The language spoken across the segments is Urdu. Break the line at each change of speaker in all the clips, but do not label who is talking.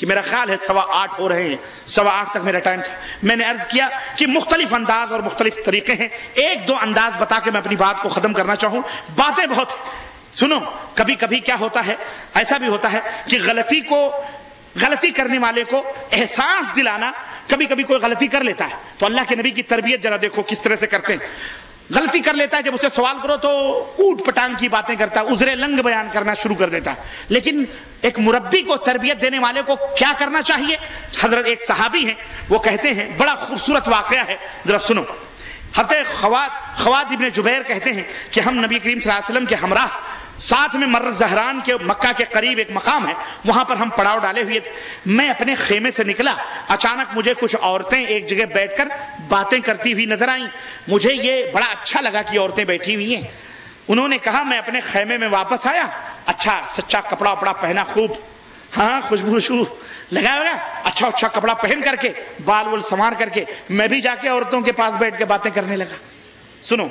کہ میرا خیال ہے 7:15 ہو رہے ہیں، 7:15 تک میرا ٹائم تھا. میں نے عرض کیا کہ مختلف انداز اور مختلف طریقے ہیں، ایک دو انداز بتا کے میں اپنی بات کو ختم کرنا چاہوں. باتیں بہت سنو. کبھی کبھی کیا ہوتا ہے، ایسا بھی ہوتا ہے کہ غلطی کرنے والے کو احساس دلانا، کبھی کبھی کوئی غلطی کر لیتا ہے تو اللہ کے نبی کی تربیت ذرا دیکھو کس طرح سے کرتے ہیں. غلطی کر لیتا ہے، جب اسے سوال کرو تو اوٹ پٹانگ کی باتیں کرتا ہے، عذر لنگ بیان کرنا شروع کر دیتا ہے. لیکن ایک مربی کو، تربیت دینے والے کو کیا کرنا چاہیے؟ حضرت ایک صحابی ہیں، وہ کہتے ہیں، بڑا خوبصورت واقعہ ہے، ذرا سنو. حضرت خوات ابن جبیر کہتے ہیں کہ ہم نبی کریم صلی اللہ علیہ وسلم کے ہمراہ ساتھ میں مر زہران کے مکہ کے قریب ایک مقام ہے، وہاں پر ہم پڑاؤ ڈالے ہوئے تھے. میں اپنے خیمے سے نکلا، اچانک مجھے کچھ عورتیں ایک جگہ بیٹھ کر باتیں کرتی ہوئی نظر آئیں. مجھے یہ بڑا اچھا لگا کہ عورتیں بیٹھی ہوئی ہیں. انہوں نے کہا، میں اپنے خیمے میں واپس آیا، اچھا سچا کپڑا وپڑا پہنا، خوب ہاں خوشبو لگا ہوگا، اچھا کپڑا پہن کر کے، بال وال سنوار کر کے میں بھی جا کے عورتوں کے پاس بیٹھ کے باتیں کرنے لگا. سنو،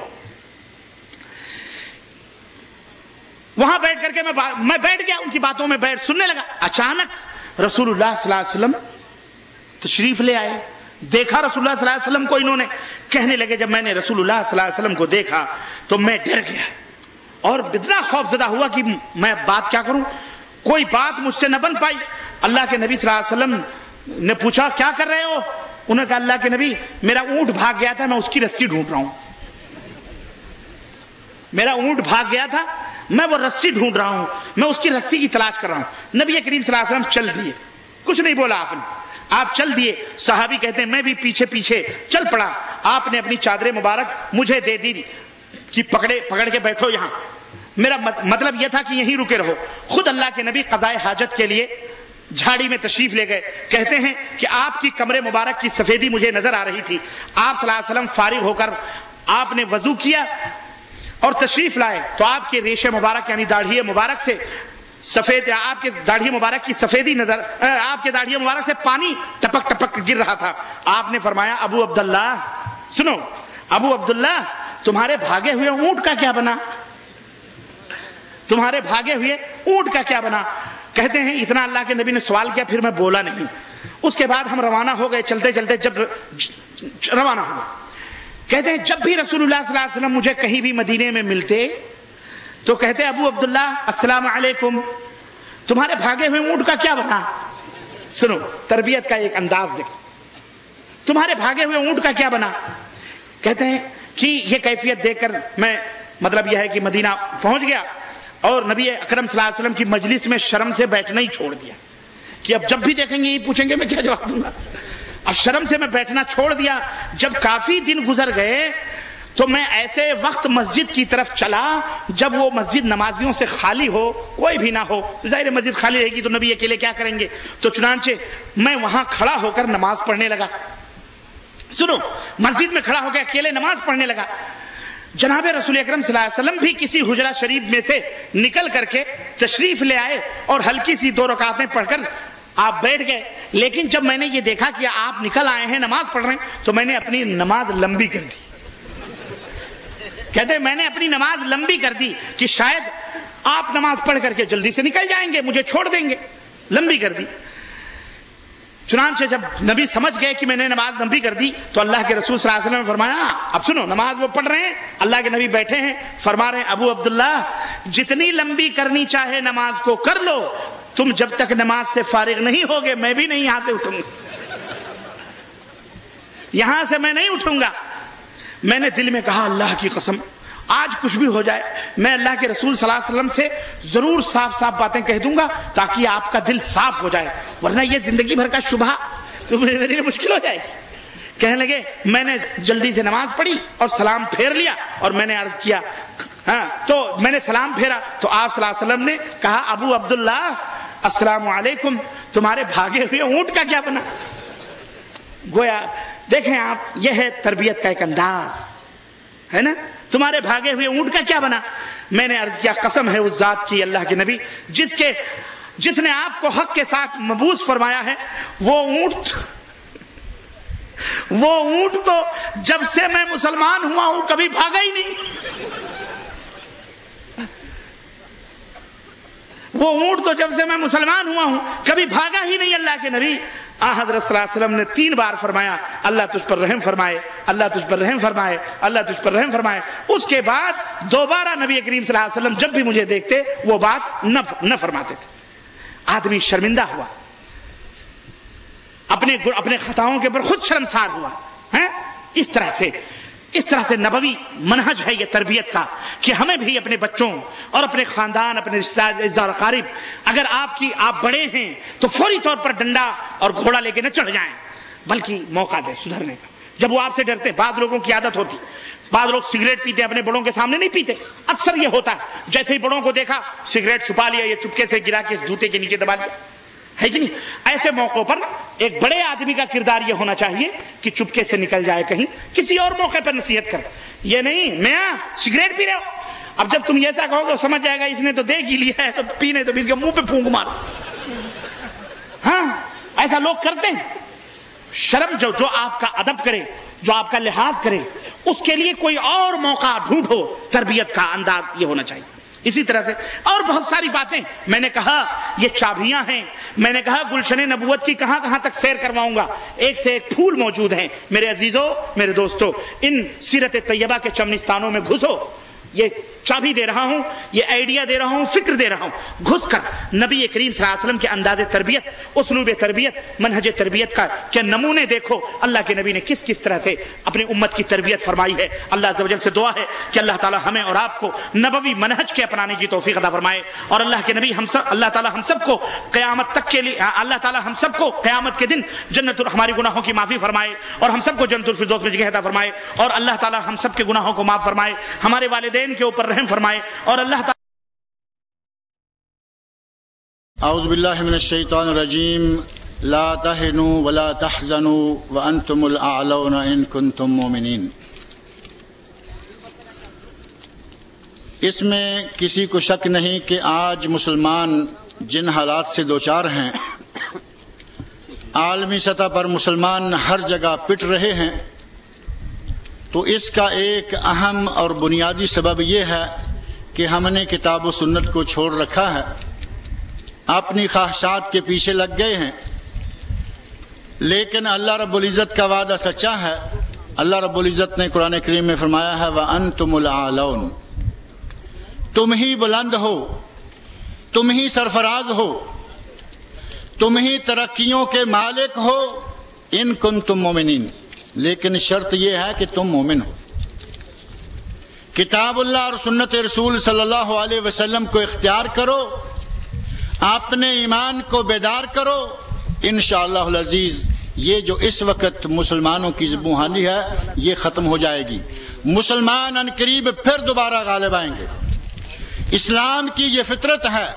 وہاں بیٹھ کر کے میں بیٹھ گیا، ان کی باتوں میں سننے لگا. اچانک رسول اللہ صلی اللہ علیہ وسلم تشریف لے آئے. دیکھا رسول اللہ صلی اللہ علیہ وسلم کو، انہوں نے کہنے لگے، جب میں نے رسول اللہ صلی اللہ علیہ وسلم کو دیکھا تو میں ڈر گیا اور اتنا خوف زدہ ہوا کہ میں بات کیا کروں، کوئی بات مجھ سے نہ بن پائی. اللہ کے نبی صلی اللہ علیہ وسلم نے پوچھا، کیا کر رہے ہو؟ انہوں نے کہا، اللہ کے نبی، میرا اونٹ بھاگ گیا تھا، میں اس کی رسی ڈھونڈ رہا ہوں. میرا اونٹ بھاگ گیا تھا، میں وہ رسی ڈھونڈ رہا ہوں، میں اس کی رسی کی تلاش کر رہا ہوں. نبی کریم صلی اللہ علیہ وسلم چل دیے، کچھ نہیں بولا آپ نے، آپ چل دیے. صحابی کہتے ہیں میں بھی پیچھے پیچھے چل پڑا. آپ نے اپنی چادر مبارک مجھے دے دی کہ پکڑ کے بیٹھو یہاں. میرا مطلب یہ تھا کہ یہیں رکے رہو. خود اللہ کے نبی قضاء حاجت کے لیے جھاڑی میں تشریف لے گئے. کہتے ہیں کہ آپ کی کمر مبارک کی سفیدی مجھے نظر آ رہی تھی. آپ صلی اللہ علیہ وسلم فارغ ہو کر آپ نے وضو کیا اور تشریف لائے تو آپ کے ریشے مبارک یعنی داڑھی مبارک سے سفید، آپ کے داڑھی مبارک کی سفیدی نظر، آپ کے داڑھی مبارک سے پانی ٹپک ٹپک گر رہا تھا. آپ نے فرمایا، ابو عبداللہ سنو، ابو عبداللہ تمہارے بھاگے ہوئے اونٹ کا کیا بنا؟ تمہارے بھاگے ہوئے اونٹ کا کیا بنا؟ کہتے ہیں اتنا اللہ کے نبی نے سوال کیا، پھر میں بولا نہیں. اس کے بعد ہم روانہ ہو گئے، چلتے چلتے جب روانہ ہو گئے. کہتے ہیں جب بھی رسول اللہ صلی اللہ علیہ وسلم مجھے کہیں بھی مدینے میں ملتے تو کہتے ابو عبداللہ السلام علیکم، تمہارے بھاگے ہوئے اونٹ کا کیا بنا؟ سنو تربیت کا ایک انداز دیکھو، تمہارے بھاگے ہوئے اونٹ کا کیا بنا؟ کہتے ہیں کہ یہ کیفیت دیکھ کر میں، مطلب یہ ہے کہ مدینہ پہنچ گیا اور نبی اکرم صلی اللہ علیہ وسلم کی مجلس میں شرم سے بیٹھنا ہی چھوڑ دیا کہ اب جب بھی دیکھیں گے یہ پوچھیں گے میں کیا جواب دوں گا. اب شرم سے میں بیٹھنا چھوڑ دیا. جب کافی دن گزر گئے تو میں ایسے وقت مسجد کی طرف چلا جب وہ مسجد نمازیوں سے خالی ہو، کوئی بھی نہ ہو. ظاہر مسجد خالی رہے گی تو نبی اکیلے کیا کریں گے، تو چنانچہ میں وہاں کھڑا ہو کر نماز پڑھنے لگا. سنو، مسجد میں کھڑا ہو کے اکیلے نماز پڑھنے لگا. جناب رسول اکرم صلی اللہ علیہ وسلم بھی کسی حجرہ شریف میں سے نکل کر کے تشریف لے آئے اور ہلکی سی 2 رکعتیں پڑھ کر آپ بیٹھ گئے. لیکن جب میں نے یہ دیکھا کہ آپ نکل آئے ہیں، نماز پڑھ رہے ہیں، تو میں نے اپنی نماز لمبی کر دی. کہتے ہیں میں نے اپنی نماز لمبی کر دی کہ شاید آپ نماز پڑھ کر کے جلدی سے نکل جائیں گے، مجھے چھوڑ دیں گے. لمبی کر دی. چنانچہ جب نبی سمجھ گئے کہ میں نے نماز لمبی کر دی تو اللہ کے رسول صلی اللہ علیہ وسلم نے فرمایا، اب سنو، نماز وہ پڑھ رہے ہیں، اللہ کے نبی بیٹھے ہیں، فرما رہے ہیں ابو عبداللہ جتنی لمبی کرنی چاہے نماز کو کر لو، تم جب تک نماز سے فارغ نہیں ہوگے میں بھی نہیں یہاں سے اٹھوں گا، یہاں سے میں نہیں اٹھوں گا. میں نے دل میں کہا اللہ کی قسم آج کچھ بھی ہو جائے میں اللہ کے رسول صلی اللہ علیہ وسلم سے ضرور صاف صاف باتیں کہہ دوں گا تاکہ آپ کا دل صاف ہو جائے، ورنہ یہ زندگی بھر کا شبہ تو میرے لیے مشکل ہو جائے گی. کہنے لگے میں نے جلدی سے نماز پڑھی اور سلام پھیر لیا اور میں نے عرض کیا، ہاں تو میں نے سلام پھیرا تو آپ صلی اللہ علیہ وسلم نے کہا ابو عبداللہ السلام علیکم، تمہارے بھاگے ہوئے اونٹ کا کیا بنا؟ گویا دیکھیں آپ، یہ ہے تربیت کا ایک انداز ہے نا. تمہارے بھاگے ہوئے اونٹ کا کیا بنا؟ میں نے عرض کیا قسم ہے اس ذات کی اللہ کے نبی جس نے آپ کو حق کے ساتھ مبعوث فرمایا ہے، وہ اونٹ تو جب سے میں مسلمان ہوا ہوں کبھی بھاگا ہی نہیں. وہ اونٹ تو جب سے میں مسلمان ہوا ہوں کبھی بھاگا ہی نہیں اللہ کے نبی. حضرت صلی اللہ علیہ وسلم نے 3 بار فرمایا اللہ تجھ پر رحم فرمائے، اللہ تجھ پر رحم فرمائے، اللہ تجھ پر رحم فرمائے. اس کے بعد دوبارہ نبی کریم صلی اللہ علیہ وسلم جب بھی مجھے دیکھتے وہ بات نہ فرماتے تھے. آدمی شرمندہ ہوا، اپنے خطاؤں کے اوپر خود شرمسار ہوا. اس طرح سے نبوی منہج ہے یہ تربیت کا کہ ہمیں بھی اپنے بچوں اور اپنے خاندان، اپنے رشتہ دار اقارب، اگر آپ بڑے ہیں تو فوری طور پر ڈنڈا اور گھوڑا لے کے نہ چڑھ جائیں، بلکہ موقع دیں سدھرنے کا. جب وہ آپ سے ڈرتے، بعض لوگوں کی عادت ہوتی، بعض لوگ سگریٹ پیتے اپنے بڑوں کے سامنے نہیں پیتے، اکثر یہ ہوتا ہے جیسے ہی بڑوں کو دیکھا سگریٹ چھپا لیا، یہ چپکے سے گرا کے جوتے کے نیچے دبا دیا، ہے کہ نہیں؟ ایسے موقعوں پر ایک بڑے آدمی کا کردار یہ ہونا چاہیے کہ چپکے سے نکل جائے کہیں، کسی اور موقع پر نصیحت کر. یہ نہیں میاں سگریٹ پی رہے ہو، اب جب تم ایسا کہو گے سمجھ جائے گا اس نے تو دیکھ ہی لیا ہے، تو پینے تو کے منہ پہ پھونک مارو. ہاں ایسا لوگ کرتے ہیں. شرم جو آپ کا ادب کرے، جو آپ کا لحاظ کرے، اس کے لیے کوئی اور موقع ڈھونڈو. تربیت کا انداز یہ ہونا چاہیے. اسی طرح سے اور بہت ساری باتیں میں نے کہا یہ چابیاں ہیں. میں نے کہا گلشن نبوت کی کہاں تک سیر کرواؤں گا، ایک سے ایک پھول موجود ہیں. میرے عزیزوں، میرے دوستوں، ان سیرت طیبہ کے چمنستانوں میں گھسو. یہ چابی دے رہا ہوں، یہ آئیڈیا دے رہا ہوں، فکر دے رہا ہوں. گھس کر نبی کریم صلی اللہ علیہ وسلم کے انداز تربیت، اسلوب تربیت، منہج تربیت کا کہ نمونے دیکھو. اللہ کے نبی نے کس طرح سے اپنی امت کی تربیت فرمائی ہے. اللہ عز و جل سے دعا ہے کہ اللہ تعالی ہمیں اور آپ کو نبوی منہج کے اپنانے کی توفیق عطا فرمائے. اور اللہ کے نبی اللہ تعالی ہم سب کو قیامت تک کے لیے، اللہ تعالی ہم سب کو قیامت کے دن ہماری گناہوں کی معافی فرمائے اور ہم سب کو جنت الفردوس میں جگہ عطا فرمائے. اور اللہ تعالی ہم سب کے گناہوں کو معاف فرمائے، ہمارے والدین کے اوپر رحم فرمائے. اور اللہ تعالی
اعوذ باللہ من الشیطان الرجیم. لا تہنوا ولا تحزنوا وانتم الاعلون ان کنتم مومنین. اس میں کسی کو شک نہیں کہ آج مسلمان جن حالات سے دوچار ہیں، عالمی سطح پر مسلمان ہر جگہ پٹ رہے ہیں، تو اس کا ایک اہم اور بنیادی سبب یہ ہے کہ ہم نے کتاب و سنت کو چھوڑ رکھا ہے، اپنی خواہشات کے پیچھے لگ گئے ہیں. لیکن اللہ رب العزت کا وعدہ سچا ہے. اللہ رب العزت نے قرآن کریم میں فرمایا ہے وَأَنْتُمُ الْأَعْلَوْنَ، تم ہی بلند ہو، تم ہی سرفراز ہو، تم ہی ترقیوں کے مالک ہو ان کنتم مومنین. لیکن شرط یہ ہے کہ تم مومن ہو. کتاب اللہ اور سنت رسول صلی اللہ علیہ وسلم کو اختیار کرو، اپنے ایمان کو بیدار کرو. انشاءاللہ العزیز یہ جو اس وقت مسلمانوں کی ذبوحانی ہے یہ ختم ہو جائے گی. مسلمان ان قریب پھر دوبارہ غالب آئیں گے. اسلام کی یہ فطرت ہے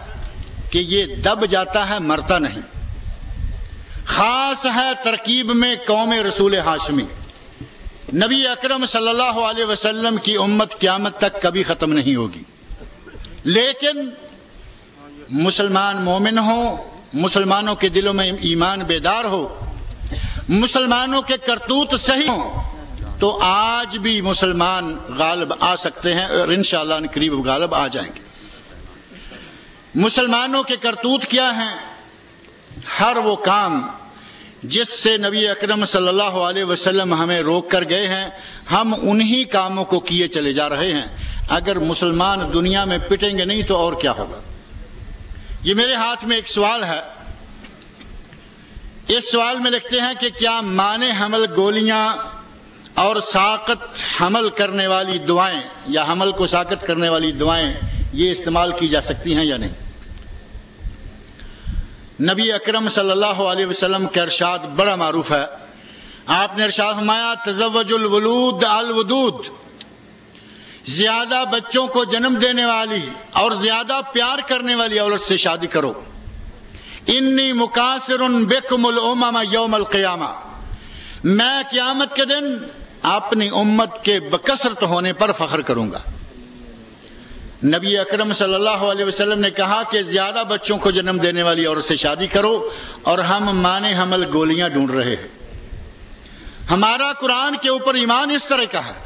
کہ یہ دب جاتا ہے، مرتا نہیں. خاص ہے ترکیب میں قوم رسول ہاشمی. نبی اکرم صلی اللہ علیہ وسلم کی امت قیامت تک کبھی ختم نہیں ہوگی. لیکن مسلمان مومن ہوں، مسلمانوں کے دلوں میں ایمان بیدار ہو، مسلمانوں کے کرتوت صحیح ہوں، تو آج بھی مسلمان غالب آ سکتے ہیں اور انشاءاللہ ان قریب غالب آ جائیں گے. مسلمانوں کے کرتوت کیا ہیں؟ ہر وہ کام جس سے نبی اکرم صلی اللہ علیہ وسلم ہمیں روک کر گئے ہیں، ہم انہی کاموں کو کیے چلے جا رہے ہیں. اگر مسلمان دنیا میں پٹیں گے نہیں تو اور کیا ہوگا؟ یہ میرے ہاتھ میں ایک سوال ہے. اس سوال میں لکھتے ہیں کہ کیا مانع حمل گولیاں اور ساقط حمل کرنے والی دعائیں یا حمل کو ساقط کرنے والی دعائیں یہ استعمال کی جا سکتی ہیں یا نہیں؟ نبی اکرم صلی اللہ علیہ وسلم کا ارشاد بڑا معروف ہے. آپ نے ارشاد فرمایا تزوج الولود الودود، زیادہ بچوں کو جنم دینے والی اور زیادہ پیار کرنے والی عورت سے شادی کرو. انی مکاثر بکم الامم یوم القیامہ، میں قیامت کے دن اپنی امت کے بکثرت ہونے پر فخر کروں گا. نبی اکرم صلی اللہ علیہ وسلم نے کہا کہ زیادہ بچوں کو جنم دینے والی عورت سے شادی کرو، اور ہم مانع حمل گولیاں ڈھونڈ رہے ہیں. ہمارا قرآن کے اوپر ایمان اس طرح کا ہے.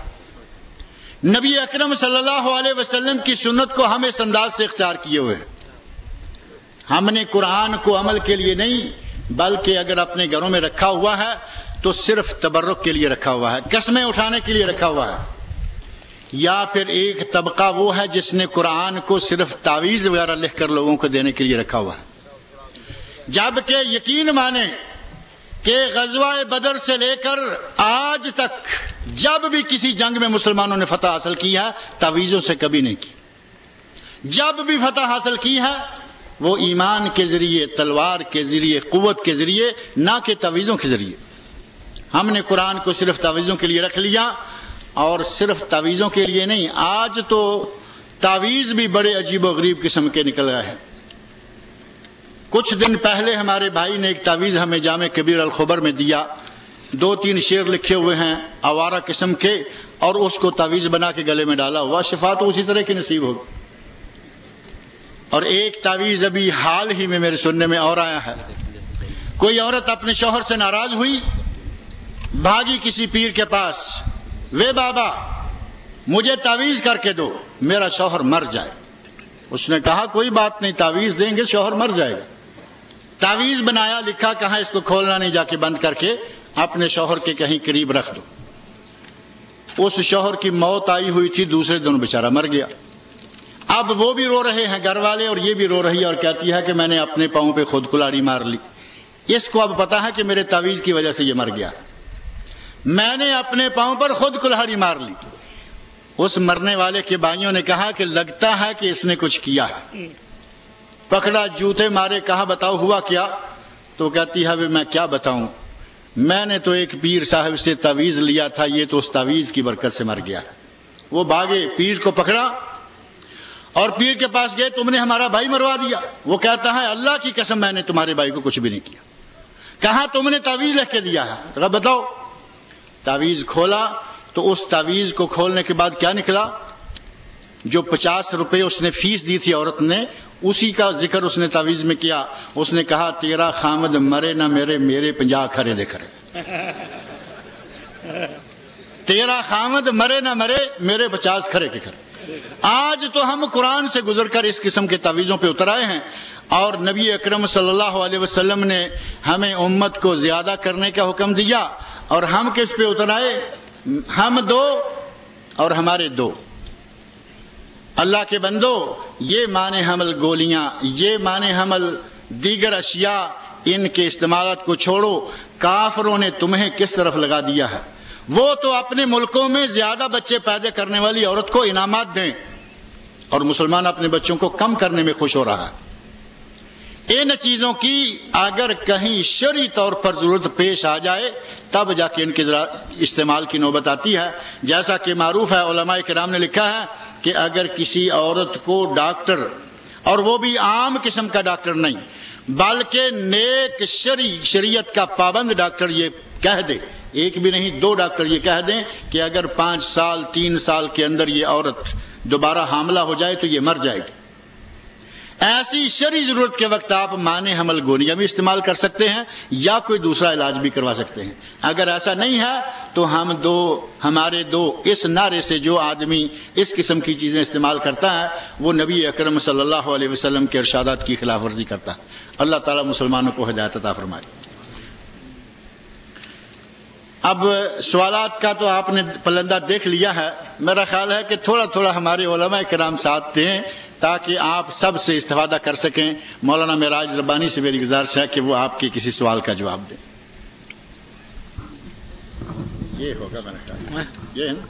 نبی اکرم صلی اللہ علیہ وسلم کی سنت کو ہم اس انداز سے اختیار کیے ہوئے ہیں. ہم نے قرآن کو عمل کے لیے نہیں بلکہ اگر اپنے گھروں میں رکھا ہوا ہے تو صرف تبرک کے لیے رکھا ہوا ہے، قسمیں اٹھانے کے لیے رکھا ہوا ہے. یا پھر ایک طبقہ وہ ہے جس نے قرآن کو صرف تعویذ وغیرہ لکھ کر لوگوں کو دینے کے لیے رکھا ہوا ہے. جبکہ یقین مانیں کہ غزوہ بدر سے لے کر آج تک جب بھی کسی جنگ میں مسلمانوں نے فتح حاصل کی ہے تعویذوں سے کبھی نہیں کی. جب بھی فتح حاصل کی ہے وہ ایمان کے ذریعے، تلوار کے ذریعے، قوت کے ذریعے، نہ کہ تعویذوں کے ذریعے. ہم نے قرآن کو صرف تعویذوں کے لیے رکھ لیا، اور صرف تعویذوں کے لیے نہیں، آج تو تعویذ بھی بڑے عجیب و غریب قسم کے نکل گئے ہیں. کچھ دن پہلے ہمارے بھائی نے ایک تعویذ ہمیں جامع کبیر الخبر میں دیا، 2-3 شعر لکھے ہوئے ہیں آوارہ قسم کے، اور اس کو تعویذ بنا کے گلے میں ڈالا ہوا. شفا تو اسی طرح کی نصیب ہوگی. اور ایک تعویذ ابھی حال ہی میں میرے سننے میں اور آیا ہے، کوئی عورت اپنے شوہر سے ناراض ہوئی، بھاگی کسی پیر کے پاس، وے بابا مجھے تعویذ کر کے دو، میرا شوہر مر جائے. اس نے کہا کوئی بات نہیں، تعویذ دیں گے، شوہر مر جائے گا. تعویذ بنایا، لکھا کہاں اس کو کھولنا نہیں، جا کے بند کر کے اپنے شوہر کے کہیں قریب رکھ دو. اس شوہر کی موت آئی ہوئی تھی، دوسرے دن بیچارہ مر گیا. اب وہ بھی رو رہے ہیں گھر والے، اور یہ بھی رو رہی ہے اور کہتی ہے کہ میں نے اپنے پاؤں پہ خود کلاڑی مار لی. اس کو اب پتا ہے کہ میرے تعویذ کی وجہ سے یہ مر گیا، میں نے اپنے پاؤں پر خود کلاڑی مار لی. اس مرنے والے کے بھائیوں نے کہا کہ لگتا ہے کہ اس نے کچھ کیا ہے. پکڑا، جوتے مارے، کہا بتاؤ ہوا کیا؟ تو کہتی ہے میں کیا بتاؤں، میں نے تو ایک پیر صاحب سے تعویذ لیا تھا، یہ تو اس تعویذ کی برکت سے مر گیا. وہ بھاگے، پیر کو پکڑا اور پیر کے پاس گئے، تم نے ہمارا بھائی مروا دیا. وہ کہتا ہے اللہ کی قسم میں نے تمہارے بھائی کو کچھ بھی نہیں کیا. کہا تم نے تعویذ لکھ کے دیا ہے. تو بتاؤ. تعویذ کھولا تو اس تعویذ کو کھولنے کے بعد کیا نکلا؟ جو 50 روپے اس نے فیس دی تھی عورت نے، اسی کا ذکر اس نے تعویذ میں کیا. اس نے کہا تیرا خامد مرے نہ میرے، میرے 50 کھرے دے کھرے. تیرا خامد مرے نہ مرے، میرے 50 کھرے کے کھرے. آج تو ہم قرآن سے گزر کر اس قسم کے تعویذوں پہ اتر آئے ہیں، اور نبی اکرم صلی اللہ علیہ وسلم نے ہمیں امت کو زیادہ کرنے کا حکم دیا، اور ہم کس پہ اتر آئے؟ ہم 2 اور ہمارے 2. اللہ کے بندو، یہ معنی حمل گولیاں، یہ معنی حمل دیگر اشیاء، ان کے استعمالات کو چھوڑو. کافروں نے تمہیں کس طرف لگا دیا ہے؟ وہ تو اپنے ملکوں میں زیادہ بچے پیدا کرنے والی عورت کو انعامات دیں، اور مسلمان اپنے بچوں کو کم کرنے میں خوش ہو رہا ہے. ان چیزوں کی اگر کہیں شرعی طور پر ضرورت پیش آ جائے تب جا کے ان کے استعمال کی نوبت آتی ہے. جیسا کہ معروف ہے، علماء کرام نے لکھا ہے کہ اگر کسی عورت کو ڈاکٹر، اور وہ بھی عام قسم کا ڈاکٹر نہیں بلکہ نیک شریعت کا پابند ڈاکٹر یہ کہہ دے، ایک بھی نہیں 2 ڈاکٹر یہ کہہ دیں کہ اگر 5 سال 3 سال کے اندر یہ عورت دوبارہ حاملہ ہو جائے تو یہ مر جائے گی، ایسی شرعی ضرورت کے وقت آپ معنی حمل گولیاں بھی استعمال کر سکتے ہیں یا کوئی دوسرا علاج بھی کروا سکتے ہیں. اگر ایسا نہیں ہے تو ہمارے 2 اس نعرے سے جو آدمی اس قسم کی چیزیں استعمال کرتا ہے وہ نبی اکرم صلی اللہ علیہ وسلم کے ارشادات کی خلاف ورزی کرتا ہے. اللہ تعالیٰ مسلمانوں کو ہدایت عطا فرمائے. اب سوالات کا تو آپ نے پلندہ دیکھ لیا ہے، میرا خیال ہے کہ تھوڑا تھوڑا ہمارے علماء کرام ساتھ دیں تاکہ آپ سب سے استفادہ کر سکیں. مولانا معراج ربانی سے میری گزارش ہے کہ وہ آپ کے کسی سوال کا جواب دیں. یہ ہوگا میرا خیال، یہ ہے نا.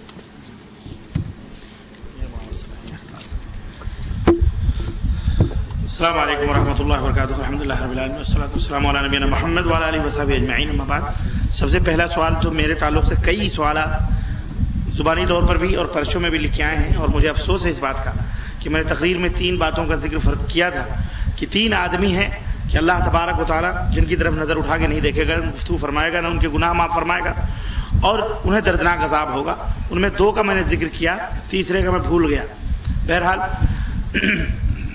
السلام علیکم ورحمۃ اللہ وبرکاتہ. الحمدللہ رب العالمین والصلاۃ والسلام علی نبینا محمد وعلی آلہ وصحبہ اجمعین. اما بعد، سب سے پہلا سوال تو میرے تعلق سے کئی سوالات زبانی طور پر بھی اور پرچوں میں بھی لکھ کے آئے ہیں، اور مجھے افسوس ہے اس بات کا کہ میں نے تقریر میں 3 باتوں کا ذکر فرق کیا تھا کہ 3 آدمی ہیں کہ اللہ تبارک و تعالیٰ جن کی طرف نظر اٹھا کے نہیں دیکھے گا، گفتگو فرمائے گا، نہ ان کے گناہ معاف فرمائے گا، اور انہیں دردناک عذاب ہوگا. ان میں 2 کا میں نے ذکر کیا، تیسرے کا میں بھول گیا. بہرحال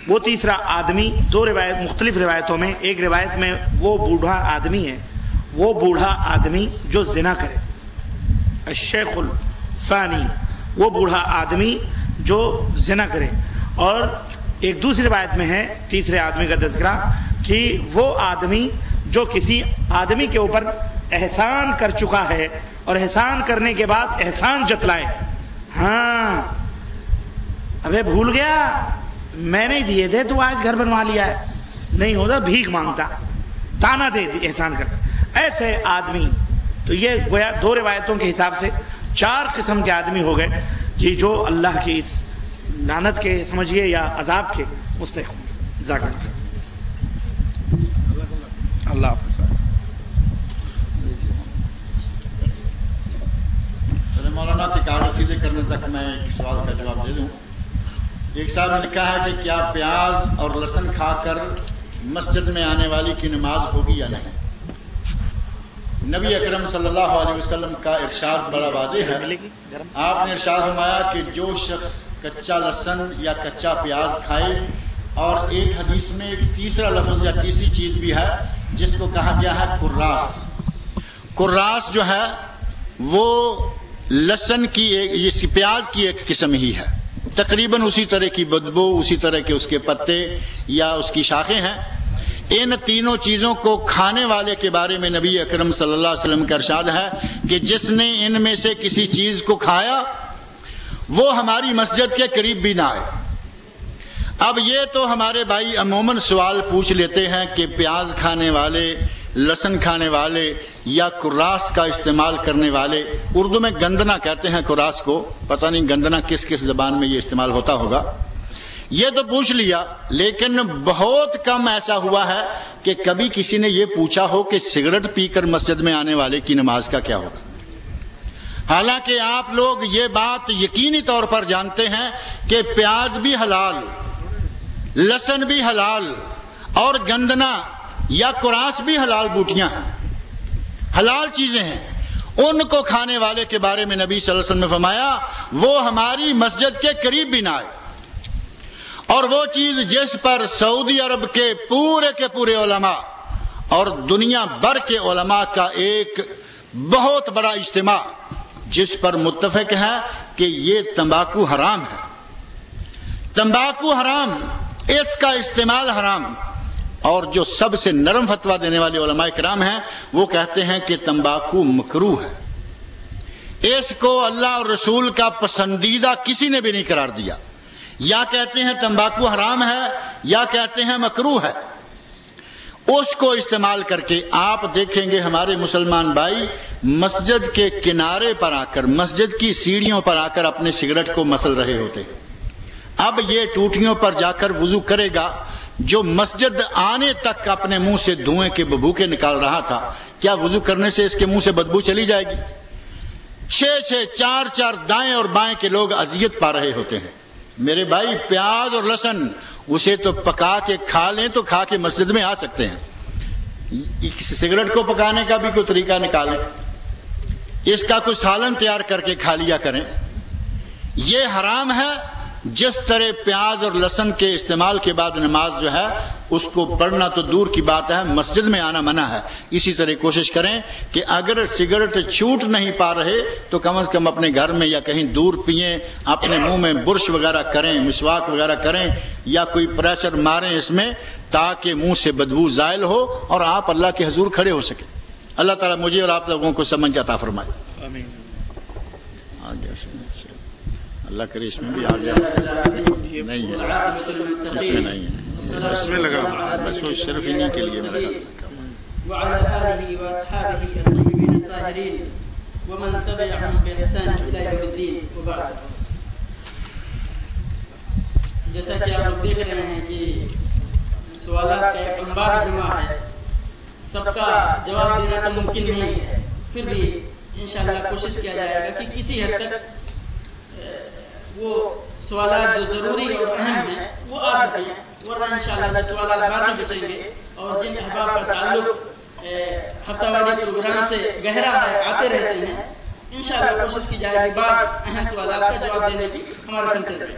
وہ تیسرا آدمی 2 مختلف روایتوں میں، ایک روایت میں وہ بوڑھا آدمی ہے، وہ بوڑھا آدمی جو زنا کرے، الشیخ الفانی، وہ بوڑھا آدمی جو زنا کرے. اور ایک دوسری روایت میں ہے تیسرے آدمی کا تذکرہ کہ وہ آدمی جو کسی آدمی کے اوپر احسان کر چکا ہے اور احسان کرنے کے بعد احسان جتلائے، ہاں ابے بھول گیا میں نہیں دیے تھے تو آج گھر بنوا لیا ہے، نہیں ہوتا بھیک مانگتا، تانا دے دی احسان کر، ایسے آدمی. تو یہ گویا دو روایتوں کے حساب سے 4 قسم کے آدمی ہو گئے کہ جو اللہ کی اس لعنت کے سمجھیے یا عذاب کے مستحق. ذاکر اللہ حافظ.
مولانا کے کاغذ سیدھے کرنے تک میں ایک سوال کا جواب دے دوں. ایک صاحب نے کہا ہے کہ کیا پیاز اور لہسن کھا کر مسجد میں آنے والی کی نماز ہوگی یا نہیں؟ نبی اکرم صلی اللہ علیہ وسلم کا ارشاد بڑا واضح ہے. آپ نے ارشاد فرمایا کہ جو شخص کچا لہسن یا کچا پیاز کھائے، اور ایک حدیث میں ایک تیسرا لفظ یا تیسری چیز بھی ہے جس کو کہا گیا ہے کراس. کراس جو ہے وہ لہسن کی یہ پیاز کی ایک قسم ہی ہے، تقریباً اسی طرح کی بدبو، اسی طرح کے اس کے پتے یا اس کی شاخیں ہیں. ان تینوں چیزوں کو کھانے والے کے بارے میں نبی اکرم صلی اللہ علیہ وسلم کا ارشاد ہے کہ جس نے ان میں سے کسی چیز کو کھایا وہ ہماری مسجد کے قریب بھی نہ آئے. اب یہ تو ہمارے بھائی عموماً سوال پوچھ لیتے ہیں کہ پیاز کھانے والے، لہسن کھانے والے یا کراس کا استعمال کرنے والے، اردو میں گندنا کہتے ہیں کراس کو، پتہ نہیں گندنا کس کس زبان میں یہ استعمال ہوتا ہوگا. یہ تو پوچھ لیا، لیکن بہت کم ایسا ہوا ہے کہ کبھی کسی نے یہ پوچھا ہو کہ سگریٹ پی کر مسجد میں آنے والے کی نماز کا کیا ہوگا. حالانکہ آپ لوگ یہ بات یقینی طور پر جانتے ہیں کہ پیاز بھی حلال، لہسن بھی حلال، اور گندنا یا کراس بھی حلال بوٹیاں ہیں، حلال چیزیں ہیں. ان کو کھانے والے کے بارے میں نبی صلی اللہ علیہ وسلم نے فرمایا وہ ہماری مسجد کے قریب بھی نہ آئے. اور وہ چیز جس پر سعودی عرب کے پورے علماء اور دنیا بھر کے علماء کا ایک بہت بڑا اجتماع جس پر متفق ہے کہ یہ تمباکو حرام ہے، تمباکو حرام، اس کا استعمال حرام. اور جو سب سے نرم فتویٰ دینے والے علماء کرام ہیں وہ کہتے ہیں کہ تمباکو مکروہ ہے، اس کو اللہ اور رسول کا پسندیدہ کسی نے بھی نہیں قرار دیا. یا کہتے ہیں تمباکو حرام ہے یا کہتے ہیں مکروہ ہے. اس کو استعمال کر کے آپ دیکھیں گے ہمارے مسلمان بھائی مسجد کے کنارے پر آ کر، مسجد کی سیڑھیوں پر آ کر اپنے سگریٹ کو مسل رہے ہوتے ہیں. اب یہ ٹوٹیوں پر جا کر وضو کرے گا جو مسجد آنے تک اپنے منہ سے دھوئیں کے ببوکے نکال رہا تھا، کیا وضو کرنے سے اس کے منہ سے بدبو چلی جائے گی؟ 6 4 دائیں اور بائیں کے لوگ اذیت پا رہے ہوتے ہیں. میرے بھائی پیاز اور لہسن اسے تو پکا کے کھا لیں تو کھا کے مسجد میں آ سکتے ہیں. سگریٹ کو پکانے کا بھی کوئی طریقہ نکالیں، اس کا کوئی سالن تیار کر کے کھا لیا کریں. یہ حرام ہے. جس طرح پیاز اور لہسن کے استعمال کے بعد نماز جو ہے اس کو پڑھنا تو دور کی بات ہے، مسجد میں آنا منع ہے. اسی طرح کوشش کریں کہ اگر سگریٹ چھوٹ نہیں پا رہے تو کم از کم اپنے گھر میں یا کہیں دور پئیں، اپنے منہ میں برش وغیرہ کریں، مسواک وغیرہ کریں، یا کوئی پریشر ماریں اس میں تاکہ منہ سے بدبو زائل ہو اور آپ اللہ کے حضور کھڑے ہو سکیں. اللہ تعالیٰ مجھے اور آپ لوگوں کو سمجھ عطا فرمائے.
آمین.
اللہ کرے اس میں بھی آ گیا نہیں ہے، اس میں نہیں ہے، اس میں لگا بس وہ صرف انہیں کے لیے میں لگا.
وعلى آله وأصحابه الطيبين الطاهرين ومن تبعهم بإحسان إلى يوم الدين وبعد. جیسا کہ آپ لوگ دیکھ رہے ہیں کہ سوالات کا ایک انبار جمع ہے، سب کا جواب دینا تو ممکن نہیں ہے، پھر بھی انشاءاللہ کوشش کیا جائے گا کہ کسی حد تک وہ سوالات جو ضروری اور اہم ہیں وہ آ سکیں، ورنہ انشاءاللہ جو سوالات بعد میں بچیں گے اور جن احباب کا تعلق ہفتہ واری پروگرام سے گہرا ہے آتے رہتے ہیں، انشاءاللہ کوشش کی جائے گی بعض اہم سوالات کا جواب دینے کی ہمارے سمتے رہے.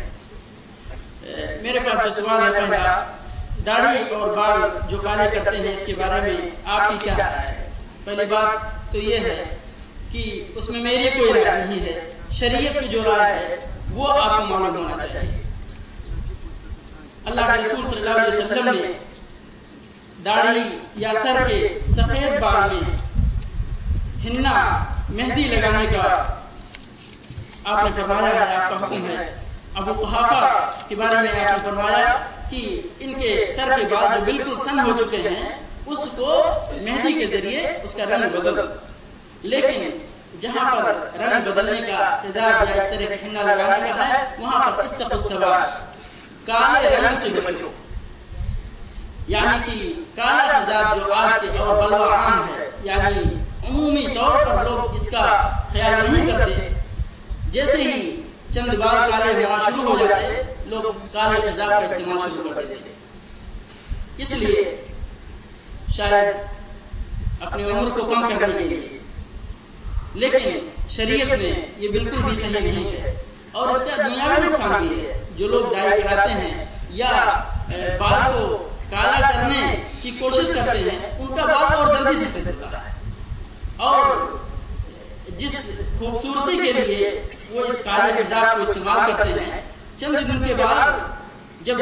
میرے پاس جو سوال ہے پہلا، داڑھی اور بال جو کالے کرتے ہیں اس کے بارے میں آپ کی کیا رائے ہے؟ پہلی بات تو یہ ہے کہ اس میں میری کوئی رائے نہیں ہے، شریعت کی جو رائے ہے وہ آپ کو معلوم ہونا چاہیے. اللہ کے رسول صلی اللہ علیہ وسلم نے داڑھی یا سر کے سفید بال میں ہننا مہندی لگانے کا آپ نے فرمایا ہے، آپ کا حکم ہے۔ ابو قحافہ کے بارے میں آپ نے فرمایا کہ ان کے سر کے بال جو بالکل سن ہو چکے ہیں اس کو مہندی کے ذریعے اس کا رنگ بدل، لیکن جہاں پر رنگ بدلنے کا اقتدار یا اس طرح کا ہننا لگانے کا ہے وہاں پر اتقوا السواد، کالے رنگ سے بچو، یعنی کہ کالا مزاج جو آج کے اور بلوا عام ہے، یعنی عمومی طور پر لوگ اس کا خیال نہیں کرتے، جیسے ہی چند بال کالے ہونا شروع ہو جاتے لوگ کالے مزاج کا استعمال شروع کر دیتے، اس لیے شاید اپنی عمر کو کم کرنے کے لیے، لیکن شریعت میں یہ بالکل بھی صحیح نہیں ہے، اور اس کا دنیاوی نقصان بھی ہے۔ جو لوگ ڈائی کراتے ہیں یا بال کو کالا کرنے کی کوشش کرتے ہیں ان کا بال اور جلدی سفید ہوتا ہے، اور جس خوبصورتی کے لیے وہ اس کالے مزاج کو استعمال کرتے ہیں چند دن کے بعد جب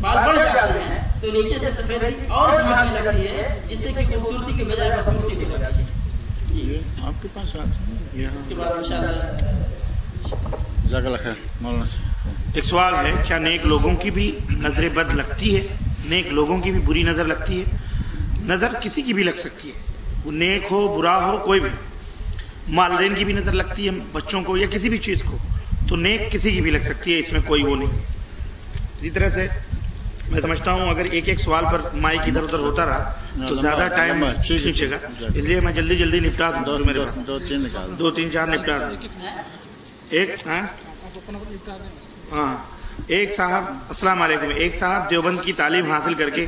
بال بڑھ جاتے ہیں تو نیچے سے سفیدی اور جھانکنے لگتی ہے، جس سے کہ خوبصورتی کے بجائے بدصورتی ہو جاتی ہے۔ جی
آپ کے پاس
اس کے بعد انشاءاللہ
جزاک اللہ خیر مولانا۔
ایک سوال ہے، کیا نیک لوگوں کی بھی نظر بد لگتی ہے؟ نیک لوگوں کی بھی بری نظر لگتی ہے؟ نظر کسی کی بھی لگ سکتی ہے، وہ نیک ہو برا ہو کوئی بھی، والدین کی بھی نظر لگتی ہے بچوں کو یا کسی بھی چیز کو، تو نیک کسی کی بھی لگ سکتی ہے، اس میں کوئی وہ نہیں۔ اسی طرح سے میں سمجھتا ہوں اگر ایک ایک سوال پر مائک ادھر ادھر ہوتا رہا تو زیادہ ٹائم کھینچے گا، اس لیے میں جلدی جلدی نپٹا دوں جو میرے پاس، دو تین چار نپٹا دوں۔ ایک صاحب السلام علیکم، ایک صاحب دیوبند کی تعلیم حاصل کر کے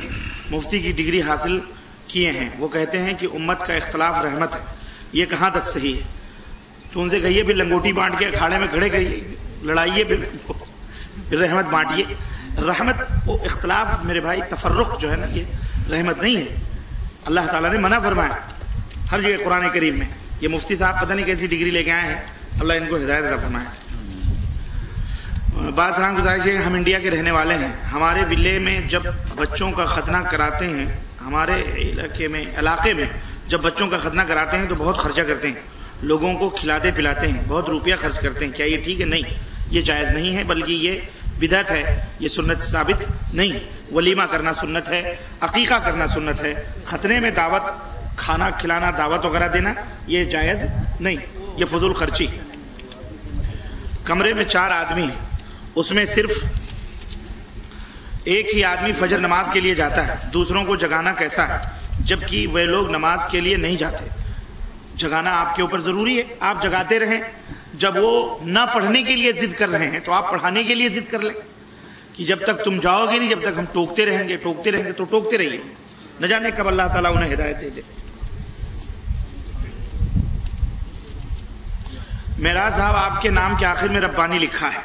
مفتی کی ڈگری حاصل کیے ہیں، وہ کہتے ہیں کہ امت کا اختلاف رحمت ہے، یہ کہاں تک صحیح ہے؟ تو ان سے کہیے پھر لنگوٹی بانٹ کے اکھاڑے میں کھڑے کریے، لڑائیے، پھر رحمت بانٹیے۔ رحمت وہ اختلاف میرے بھائی، تفرق جو ہے نا یہ رحمت نہیں ہے، اللہ تعالیٰ نے منع فرمایا ہر جگہ قرآن کریم میں۔ یہ مفتی صاحب پتہ نہیں کیسی ڈگری لے کے آئے ہیں، اللہ ان کو ہدایت عطا فرمائے۔ بات سلام گزارش ہے، ہم انڈیا کے رہنے والے ہیں، ہمارے ولے میں جب بچوں کا ختنہ کراتے ہیں، ہمارے علاقے میں جب بچوں کا ختنہ کراتے ہیں تو بہت خرچہ کرتے ہیں، لوگوں کو کھلاتے پلاتے ہیں، بہت روپیہ خرچ کرتے ہیں، کیا یہ ٹھیک ہے؟ نہیں، یہ جائز نہیں ہے، بلکہ یہ بدعت ہے، یہ سنت ثابت نہیں۔ ولیمہ کرنا سنت ہے، عقیقہ کرنا سنت ہے، ختنے میں دعوت، کھانا کھلانا، دعوت وغیرہ دینا یہ جائز نہیں، یہ فضول خرچی۔ کمرے میں 4 آدمی ہیں، اس میں صرف ایک ہی آدمی فجر نماز کے لیے جاتا ہے، دوسروں کو جگانا کیسا ہے جبکہ وہ لوگ نماز کے لیے نہیں جاتے؟ جگانا آپ کے اوپر ضروری ہے، آپ جگاتے رہیں، جب وہ نہ پڑھنے کے لیے ضد کر رہے ہیں تو آپ پڑھانے کے لیے ضد کر لیں کہ جب تک تم جاؤ گے نہیں، جب تک ہم ٹوکتے رہیں گے تو ٹوکتے رہیے، نہ جانے کب اللہ تعالیٰ انہیں ہدایت دے دے۔ معراج صاحب، آپ کے نام کے آخر میں ربانی لکھا ہے،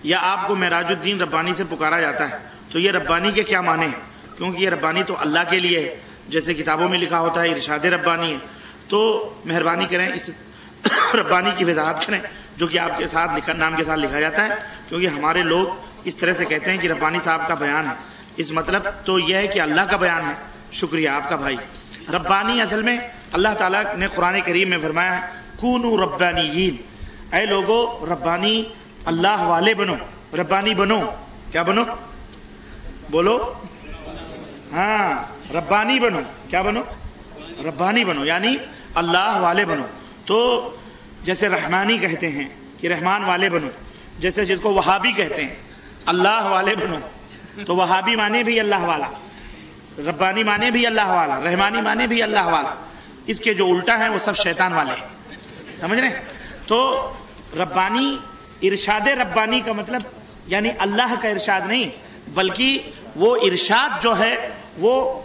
یا آپ کو معراج الدین ربانی سے پکارا جاتا ہے، تو یہ ربانی کے کیا معنی ہیں؟ کیونکہ یہ ربانی تو اللہ کے لیے ہے، جیسے کتابوں میں لکھا ہوتا ہے ارشاد ربانی ہے، تو مہربانی کریں اس ربانی کی وضاحت کریں جو کہ آپ کے ساتھ نام کے ساتھ لکھا جاتا ہے، کیونکہ ہمارے لوگ اس طرح سے کہتے ہیں کہ ربانی صاحب کا بیان ہے، اس مطلب تو یہ ہے کہ اللہ کا بیان ہے۔ شکریہ آپ کا بھائی۔ ربانی اصل میں اللہ تعالیٰ نے قرآن کریم میں فرمایا ہے کونوا ربانیین، اے لوگو ربانی اللہ والے بنو، ربانی بنو، کیا بنو؟ بولو، ہاں ربانی بنو، کیا بنو؟ ربانی بنو، یعنی اللہ والے بنو۔ تو جیسے رحمانی کہتے ہیں کہ رحمان والے بنو، جیسے جس کو وہابی کہتے ہیں اللہ والے بنو، تو وہابی مانے بھی اللہ والا، ربانی مانے بھی اللہ والا، رحمانی مانے بھی اللہ والا، اس کے جو الٹا ہیں وہ سب شیطان والے ہیں، سمجھ رہے ہیں؟ تو ربانی، ارشاد ربانی کا مطلب یعنی اللہ کا ارشاد نہیں، بلکہ وہ ارشاد جو ہے وہ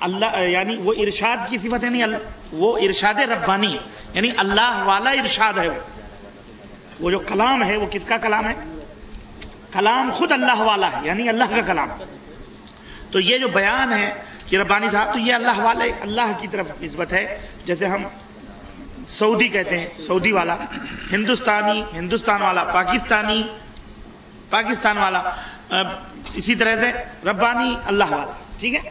اللہ، یعنی وہ ارشاد کی صفت ہے نہیں، وہ ارشاد ربانی ہے، یعنی اللہ والا ارشاد ہے۔ وہ جو کلام ہے وہ کس کا کلام ہے؟ کلام خود اللہ والا ہے، یعنی اللہ کا کلام۔ تو یہ جو بیان ہے کہ ربانی صاحب، تو یہ اللہ والے، اللہ کی طرف نسبت ہے۔ جیسے ہم سعودی کہتے ہیں، سعودی والا، ہندوستانی، ہندوستان والا، پاکستانی، پاکستان والا، اسی طرح سے ربانی اللہ والا. ٹھیک ہے.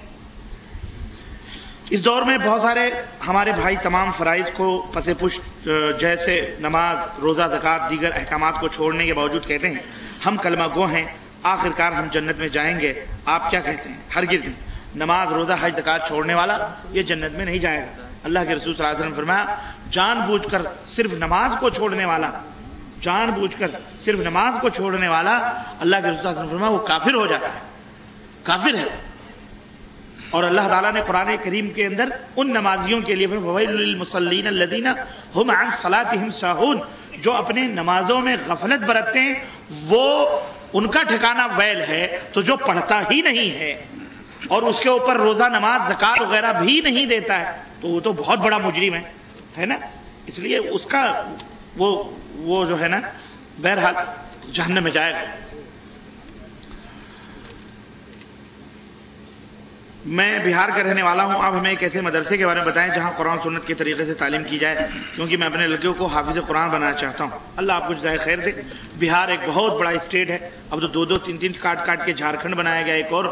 اس دور میں بہت سارے ہمارے بھائی تمام فرائض کو پس پشت جیسے نماز، روزہ، زکوٰۃ، دیگر احکامات کو چھوڑنے کے باوجود کہتے ہیں ہم کلمہ گو ہیں، آخرکار ہم جنت میں جائیں گے. آپ کیا کہتے ہیں؟ ہرگز نہیں. نماز، روزہ، حج، زکوٰۃ چھوڑنے والا یہ جنت میں نہیں جائے گا. اللہ کے رسول صلی اللہ علیہ وسلم نے فرمایا جان بوجھ کر صرف نماز کو چھوڑنے والا، جان بوجھ کر صرف نماز کو چھوڑنے والا، اللہ کے رسول صلی اللہ علیہ وسلم نے فرمایا وہ کافر ہو جاتا ہے، کافر ہے. اور اللہ تعالیٰ نے قرآن کریم کے اندر ان نمازیوں کے لیے وَوَيْلٌ لِّلْمُصَلِّينَ الَّذِينَ هُمْ عَنْ صَلَاتِهِمْ سَاهُونَ، جو اپنے نمازوں میں غفلت برتتے ہیں وہ ان کا ٹھکانہ ویل ہے. تو جو پڑھتا ہی نہیں ہے اور اس کے اوپر روزہ، نماز، زکوٰۃ وغیرہ بھی نہیں دیتا ہے تو وہ تو بہت بڑا مجرم ہے نا. اس لیے اس کا وہ جو ہے نا بہرحال جہنم میں جائے گا. میں بہار کا رہنے والا ہوں. آپ ہمیں ایک ایسے مدرسے کے بارے میں بتائیں جہاں قرآن سنت کے طریقے سے تعلیم کی جائے، کیونکہ میں اپنے لڑکیوں کو حافظ قرآن بنانا چاہتا ہوں. اللہ آپ کو جزائے خیر دے. بہار ایک بہت بڑا اسٹیٹ ہے. اب تو دو تین کاٹ کے جھارکھنڈ بنایا گیا، ایک اور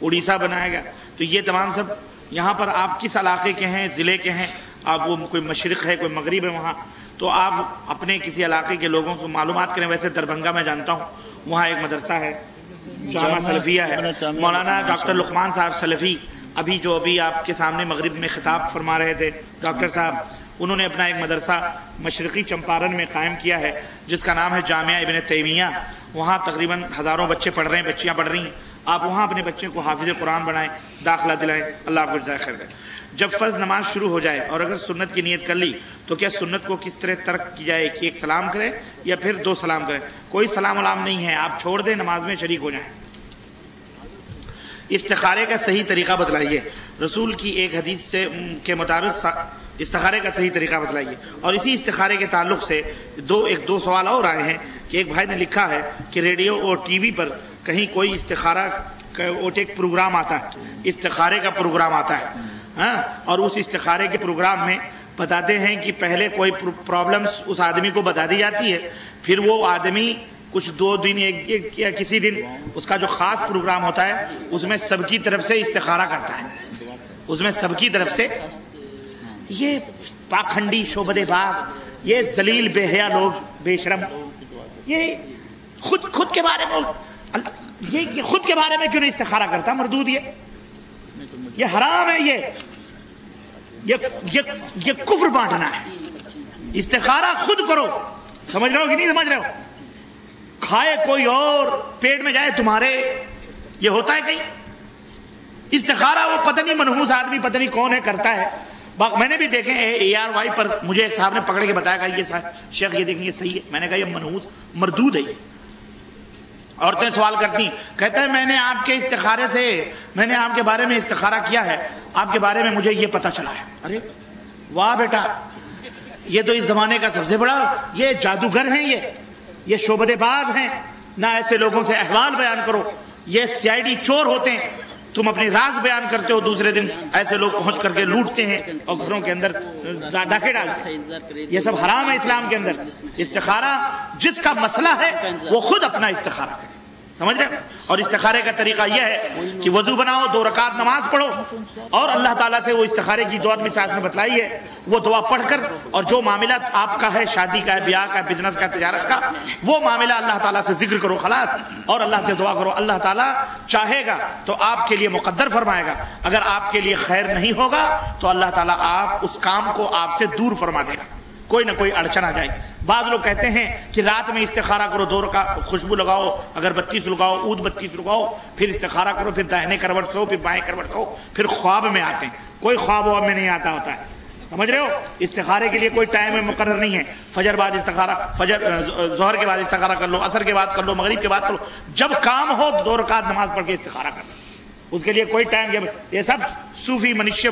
اڑیسہ بنایا گیا. تو یہ تمام سب یہاں پر آپ کس علاقے کے ہیں، ضلع کے ہیں؟ آپ وہ کوئی مشرق ہے، کوئی مغرب ہے وہاں، تو آپ اپنے کسی علاقے کے لوگوں سے معلومات کریں. ویسے دربھنگا میں جانتا ہوں وہاں ایک مدرسہ ہے، جامعہ سلفیہ ہے. مولانا ڈاکٹر لقمان صاحب سلفی ابھی آپ کے سامنے مغرب میں خطاب فرما رہے تھے ڈاکٹر صاحب، انہوں نے اپنا ایک مدرسہ مشرقی چمپارن میں قائم کیا ہے جس کا نام ہے جامعہ ابن تیمیہ. وہاں تقریباً ہزاروں بچے پڑھ رہے ہیں، بچیاں پڑھ رہی ہیں. آپ وہاں اپنے بچے کو حافظ قرآن بنائیں، داخلہ دلائیں. اللہ آپ کو جزائے خیر دے. جب فرض نماز شروع ہو جائے اور اگر سنت کی نیت کر لی تو کیا سنت کو کس طرح ترک کی جائے کہ ایک سلام کرے یا پھر 2 سلام کرے؟ کوئی سلام علام نہیں ہے، آپ چھوڑ دیں، نماز میں شریک ہو جائیں. استخارے کا صحیح طریقہ بتلائیے. رسول کی ایک حدیث کے مطابق استخارے کا صحیح طریقہ بتلائیے. اور اسی استخارے کے تعلق سے دو سوال اور آئے ہیں کہ ایک بھائی نے لکھا ہے کہ ریڈیو اور ٹی وی پر کہیں کوئی استخارہ کا ایک پروگرام آتا ہے، استخارے کا پروگرام آتا ہے، ہاں، اور اس استخارے کے پروگرام میں بتاتے ہیں کہ پہلے کوئی پرابلمس اس آدمی کو بتا دی جاتی ہے، پھر وہ آدمی کچھ 2 دن ایک یا کسی دن اس کا جو خاص پروگرام ہوتا ہے اس میں سب کی طرف سے استخارہ کرتا ہے، اس میں سب کی طرف سے. یہ پاکھنڈی، شعبدے باز، یہ ذلیل بے حیا لوگ، بے شرم، یہ خود کے بارے میں یہ خود کے بارے میں کیوں نہیں استخارہ کرتا؟ مردود یہ حرام ہے. یہ کفر بانٹنا ہے. استخارہ خود کرو. سمجھ رہے ہو کہ نہیں سمجھ رہے ہو؟ کھائے کوئی اور، پیٹ میں جائے تمہارے، یہ ہوتا ہے کہیں؟ استخارہ وہ پتہ نہیں منحوس آدمی پتہ نہیں کون ہے کرتا ہے. میں نے بھی دیکھے ARY پر مجھے ایک صاحب نے پکڑ کے بتایا کہ یہ شیخ یہ دیکھیں یہ صحیح ہے. میں نے کہا یہ منحوس مردود ہے. یہ عورتیں سوال کرتی ہیں، کہتا ہے میں نے آپ کے استخارے سے، میں نے آپ کے بارے میں استخارہ کیا ہے، آپ کے بارے میں مجھے یہ پتہ چلا ہے. ارے واہ بیٹا، یہ تو اس زمانے کا سب سے بڑا یہ جادوگر ہیں، یہ شعبدے باز ہیں. نہ ایسے لوگوں سے احوال بیان کرو، یہ CID چور ہوتے ہیں. تم اپنی راز بیان کرتے ہو، دوسرے دن ایسے لوگ پہنچ کر کے لوٹتے ہیں اور گھروں کے اندر ڈاکے ڈالتے ہیں. یہ سب حرام ہے اسلام کے اندر. استخارہ جس کا مسئلہ ہے وہ خود اپنا استخارہ کرے. سمجھ رہے؟ اور استخارے کا طریقہ یہ ہے کہ وضو بناؤ، 2 رکعت نماز پڑھو اور اللہ تعالیٰ سے وہ استخارے کی دعا مثال نے بتلائی ہے، وہ دعا پڑھ کر، اور جو معاملہ آپ کا ہے، شادی کا ہے، بیاہ کا ہے، بزنس کا، تجارت کا، وہ معاملہ اللہ تعالیٰ سے ذکر کرو خلاص، اور اللہ سے دعا کرو. اللہ تعالیٰ چاہے گا تو آپ کے لیے مقدر فرمائے گا. اگر آپ کے لیے خیر نہیں ہوگا تو اللہ تعالیٰ آپ اس کام کو آپ سے دور فرما دے گا. کوئی نہ کوئی اڑچن آ جائے. بعض لوگ کہتے ہیں کہ رات میں استخارہ کرو، 2 رکعت خوشبو لگاؤ، اگر 32 لگاؤ، عود 32 لگاؤ، پھر استخارہ کرو، پھر داہنے کروٹ سو، پھر بائیں کروٹ سو، پھر خواب میں آتے ہیں. کوئی خواب میں نہیں آتا ہوتا ہے. سمجھ رہے ہو؟ استخارے کے لیے کوئی ٹائم مقرر نہیں ہے. فجر بعد استخارہ، ظہر کے بعد استخارہ کر لو، عصر کے بعد کر لو، مغرب کے بعد کر لو. جب کام ہو 2 رکعت نماز پڑھ کے استخارہ کر لو. اس کے لیے کوئی ٹائم، یہ سب صوفی منشیہ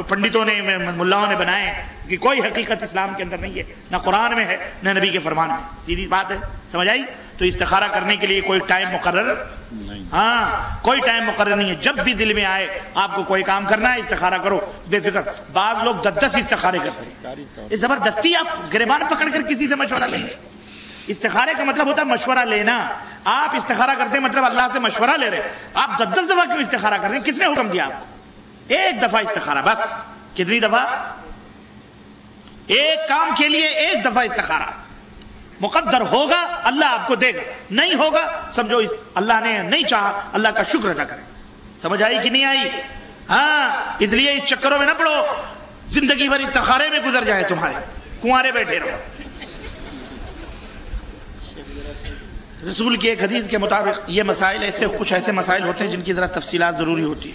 پنڈتوں نے، ملاؤں نے بنائے ہیں. اس کی کوئی حقیقت اسلام کے اندر نہیں ہے، نہ قرآن میں ہے نہ نبی کے فرمان میں. سیدھی بات ہے، سمجھ آئی؟ تو استخارہ کرنے کے لیے کوئی ٹائم مقرر نہیں. ہاں، کوئی ٹائم مقرر نہیں ہے. جب بھی دل میں آئے آپ کو کوئی کام کرنا ہے استخارہ کرو بے فکر. بعض لوگ 10 استخارے کرتے ہیں. یہ زبردستی آپ گریبان پکڑ کر کسی سے مشورہ لیں گے. استخارے کا مطلب ہوتا ہے مشورہ لینا. آپ استخارہ کرتے ہیں مطلب اللہ سے مشورہ لے رہے ہیں. آپ 10 دفعہ کیوں استخارہ کرتے ہیں؟ کس نے حکم دیا آپ کو؟ ایک دفعہ استخارہ بس. کتنی دفعہ؟ ایک کام کے لیے ایک دفعہ استخارہ. مقدر ہوگا اللہ آپ کو دے گا, نہیں ہوگا سمجھو اللہ نے نہیں چاہا, اللہ کا شکر ادا کریں. سمجھ آئی کہ نہیں آئی؟ ہاں, اس لیے اس چکروں میں نہ پڑو زندگی بھر استخارے میں گزر جائے تمہارے, کنوارے بیٹھے رہو. رسول کی ایک حدیث کے مطابق یہ مسائل ایسے کچھ ایسے مسائل ہوتے ہیں جن کی ذرا تفصیلات ضروری ہوتی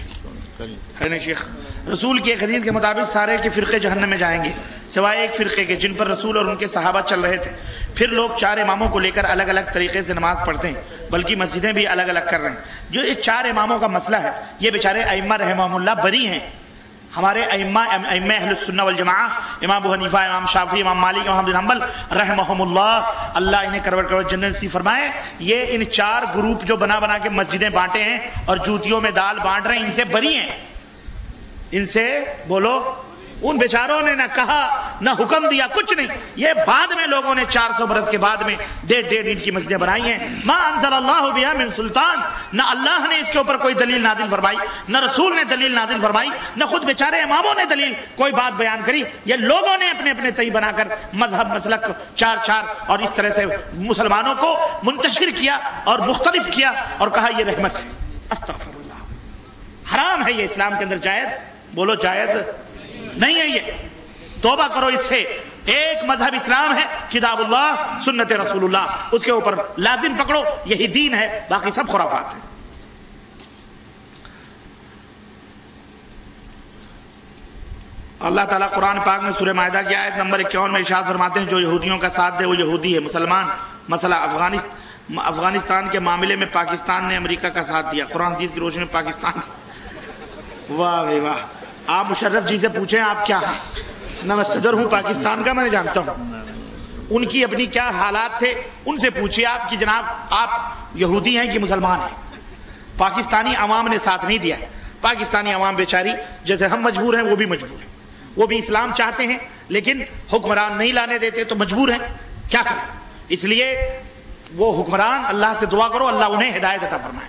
ہے نا شیخ. رسول کی ایک حدیث کے مطابق سارے کے فرقے جہنم میں جائیں گے سوائے ایک فرقے کے جن پر رسول اور ان کے صحابہ چل رہے تھے. پھر لوگ 4 اماموں کو لے کر الگ الگ طریقے سے نماز پڑھتے ہیں, بلکہ مسجدیں بھی الگ الگ کر رہے ہیں. جو یہ 4 اماموں کا مسئلہ ہے, یہ بیچارے ائمہ رحمہم اللہ بری ہیں. ہمارے ائمہ اہل السنہ والجماعہ, امام ابو حنیفہ, امام شافعی, امام مالک, امام بن حنبل رحمہم اللہ, اللہ انہیں کروڑ جنت نصیب فرمائے, یہ ان 4 گروپ جو بنا بنا کے مسجدیں بانٹے ہیں اور جوتیوں میں دال بانٹ رہے ہیں, ان سے بری ہیں. ان سے بولو. ان بیچاروں نے نہ کہا نہ حکم دیا, کچھ نہیں. یہ بعد میں لوگوں نے 400 برس کے بعد میں 1.5 انچ کی مسجدیں بنائی ہیں. ما انزل اللہ بہا من سلطان, نہ اللہ نے اس کے اوپر کوئی دلیل نازل فرمائی, نہ رسول نے دلیل نازل فرمائی, نہ خود بیچارے اماموں نے دلیل کوئی بات بیان کری. یہ لوگوں نے اپنے اپنے تئی بنا کر مذہب مسلک 4 اور اس طرح سے مسلمانوں کو منتشر کیا اور مختلف کیا اور کہا یہ رحمت ہے. استغفر اللہ. حرام ہے یہ اسلام کے اندر. جائز بولو, جائز نہیں ہے یہ. توبہ کرو اس سے. ایک مذہب اسلام ہے, کتاب اللہ سنت رسول اللہ, اس کے اوپر لازم پکڑو, یہی دین ہے, باقی سب خرافات ہیں. اللہ تعالیٰ قرآن پاک میں سورہ مائدہ کی آیت نمبر 51 میں ارشاد فرماتے ہیں جو یہودیوں کا ساتھ دے وہ یہودی ہے. مسلمان. مسئلہ افغانستان کے معاملے میں پاکستان نے امریکہ کا ساتھ دیا. قرآن حدیث کی روشنی میں پاکستان. واہ بھائی واہ. آپ مشرف جی سے پوچھیں آپ کیا ہیں. نہ میں صدر ہوں پاکستان کا, میں نے جانتا ہوں ان کی اپنی کیا حالات تھے. ان سے پوچھئے آپ کہ جناب آپ یہودی ہیں کہ مسلمان ہیں. پاکستانی عوام نے ساتھ نہیں دیا. پاکستانی عوام بیچاری جیسے ہم مجبور ہیں وہ بھی مجبور ہیں. وہ بھی اسلام چاہتے ہیں لیکن حکمران نہیں لانے دیتے تو مجبور ہیں, کیا کریں. اس لیے وہ حکمران اللہ سے دعا کرو اللہ انہیں ہدایت عطا فرمائے.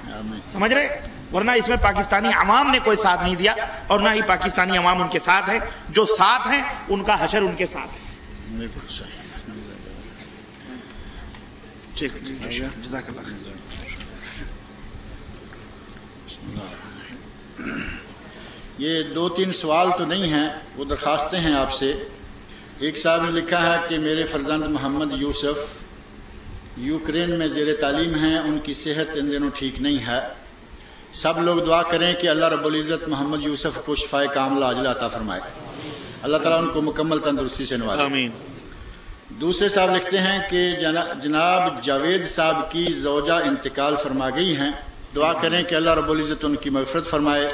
سمجھ رہے؟ ورنہ اس میں پاکستانی عوام نے کوئی ساتھ نہیں دیا اور نہ ہی پاکستانی عوام ان کے ساتھ ہے. جو ساتھ ہیں ان کا حشر ان کے ساتھ ہے. جزاک اللہ خیر.
یہ 2-3 سوال تو نہیں ہیں, وہ درخواستیں ہیں آپ سے. ایک صاحب نے لکھا ہے کہ میرے فرزند محمد یوسف یوکرین میں زیر تعلیم ہیں, ان کی صحت ان دنوں ٹھیک نہیں ہے. سب لوگ دعا کریں کہ اللہ رب العزت محمد یوسف کو شفائے کاملہ عاجلہ عطا فرمائے. اللہ تعالیٰ ان کو مکمل تندرستی سے نوازے.
آمین.
دوسرے صاحب لکھتے ہیں کہ جناب جاوید صاحب کی زوجہ انتقال فرما گئی ہیں, دعا کریں کہ اللہ رب العزت ان کی مغفرت فرمائے,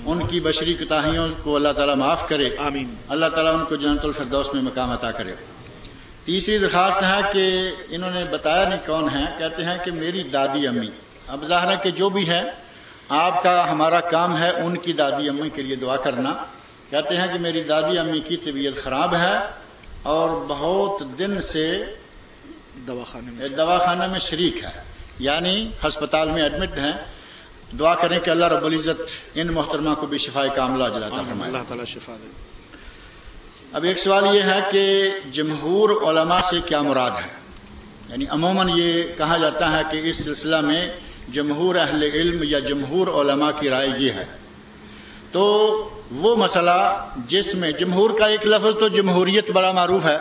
ان کی بشری کوتاہیوں کو اللہ تعالیٰ معاف کرے,
آمین.
اللہ تعالیٰ ان کو جنت الفردوس میں مقام عطا کرے. تیسری درخواست ہے کہ انہوں نے بتایا نہیں کون ہیں, کہتے ہیں کہ میری دادی امی, اب ظاہر ہے کہ جو بھی ہے آپ کا ہمارا کام ہے ان کی دادی امی کے لیے دعا کرنا. کہتے ہیں کہ میری دادی امی کی طبیعت خراب ہے اور بہت دن سے دواخانہ میں شریک ہے, یعنی ہسپتال میں ایڈمٹ ہیں. دعا کریں کہ اللہ رب العزت ان محترمہ کو بھی شفائے کاملہ عاجلہ عطا فرمائے.
اللہ تعالیٰ شفا دے.
اب ایک سوال یہ ہے کہ جمہور علماء سے کیا مراد ہے. یعنی عموماً یہ کہا جاتا ہے کہ اس سلسلہ میں جمہور اہل علم یا جمہور علماء کی رائے یہ ہے. تو وہ مسئلہ جس میں جمہور کا ایک لفظ تو جمہوریت بڑا معروف ہے.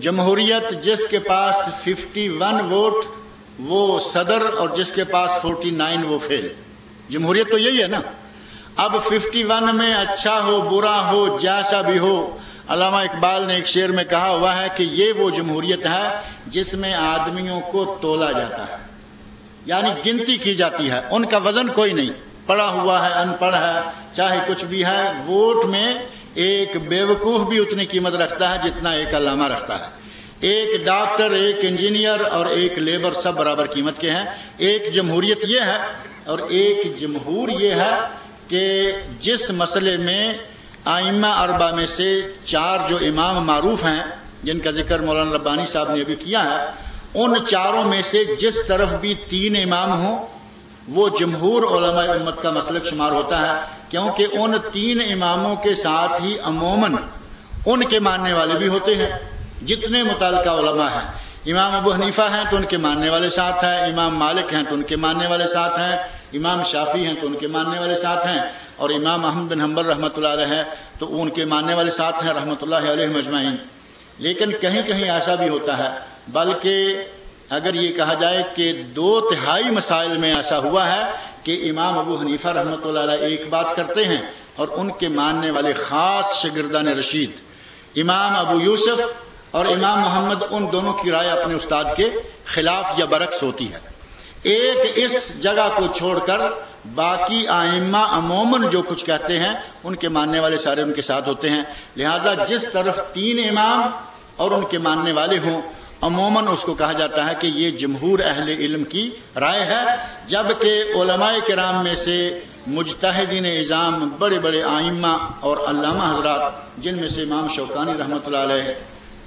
جمہوریت جس کے پاس 51 ووٹ وہ صدر اور جس کے پاس 49 وہ فیل. جمہوریت تو یہی ہے نا. اب 51 میں اچھا ہو برا ہو جیسا بھی ہو, علامہ اقبال نے ایک شعر میں کہا ہوا ہے کہ یہ وہ جمہوریت ہے جس میں آدمیوں کو تولا جاتا ہے, یعنی گنتی کی جاتی ہے, ان کا وزن کوئی نہیں. پڑھا ہوا ہے ان پڑھ ہے چاہے کچھ بھی ہے, ووٹ میں ایک بیوقوف بھی اتنی قیمت رکھتا ہے جتنا ایک علامہ رکھتا ہے. ایک ڈاکٹر, ایک انجینئر اور ایک لیبر سب برابر قیمت کے ہیں. ایک جمہوریت یہ ہے اور ایک جمہور یہ ہے کہ جس مسئلے میں ائمہ اربعہ میں سے 4 جو امام معروف ہیں جن کا ذکر مولانا ربانی صاحب نے ابھی کیا ہے, ان چاروں میں سے جس طرف بھی 3 امام ہوں وہ جمہور علماء امت کا مسلک شمار ہوتا ہے، کیونکہ ان 3 اماموں کے ساتھ ہی عموماً ان کے ماننے والے بھی ہوتے ہیں جتنے متعلقہ علماء ہیں۔ امام ابو حنیفہ ہیں تو ان کے ماننے والے ساتھ ہیں، امام مالک ہیں تو ان کے ماننے والے ساتھ ہیں، امام شافعی ہیں تو ان کے ماننے والے ساتھ ہیں، اور امام احمد بن حنبل رحمۃ اللہ علیہ ہیں تو ان کے ماننے والے ساتھ ہیں رحمۃ اللہ علیہ مجمعین۔ لیکن کہیں کہیں ایسا بھی ہوتا ہے، بلکہ اگر یہ کہا جائے کہ 2/3 مسائل میں ایسا ہوا ہے کہ امام ابو حنیفہ رحمۃ اللہ علیہ ایک بات کرتے ہیں اور ان کے ماننے والے خاص شاگردان رشید امام ابو یوسف اور امام محمد ان دونوں کی رائے اپنے استاد کے خلاف یا برعکس ہوتی ہے۔ ایک اس جگہ کو چھوڑ کر باقی ائمہ عموماً جو کچھ کہتے ہیں ان کے ماننے والے سارے ان کے ساتھ ہوتے ہیں، لہذا جس طرف 3 امام اور ان کے ماننے والے ہوں عموماً اس کو کہا جاتا ہے کہ یہ جمہور اہل علم کی رائے ہے، جبکہ علماء کرام میں سے مجتہدین اعظام بڑے بڑے ائمہ اور علامہ حضرات جن میں سے امام شوکانی رحمۃ اللہ علیہ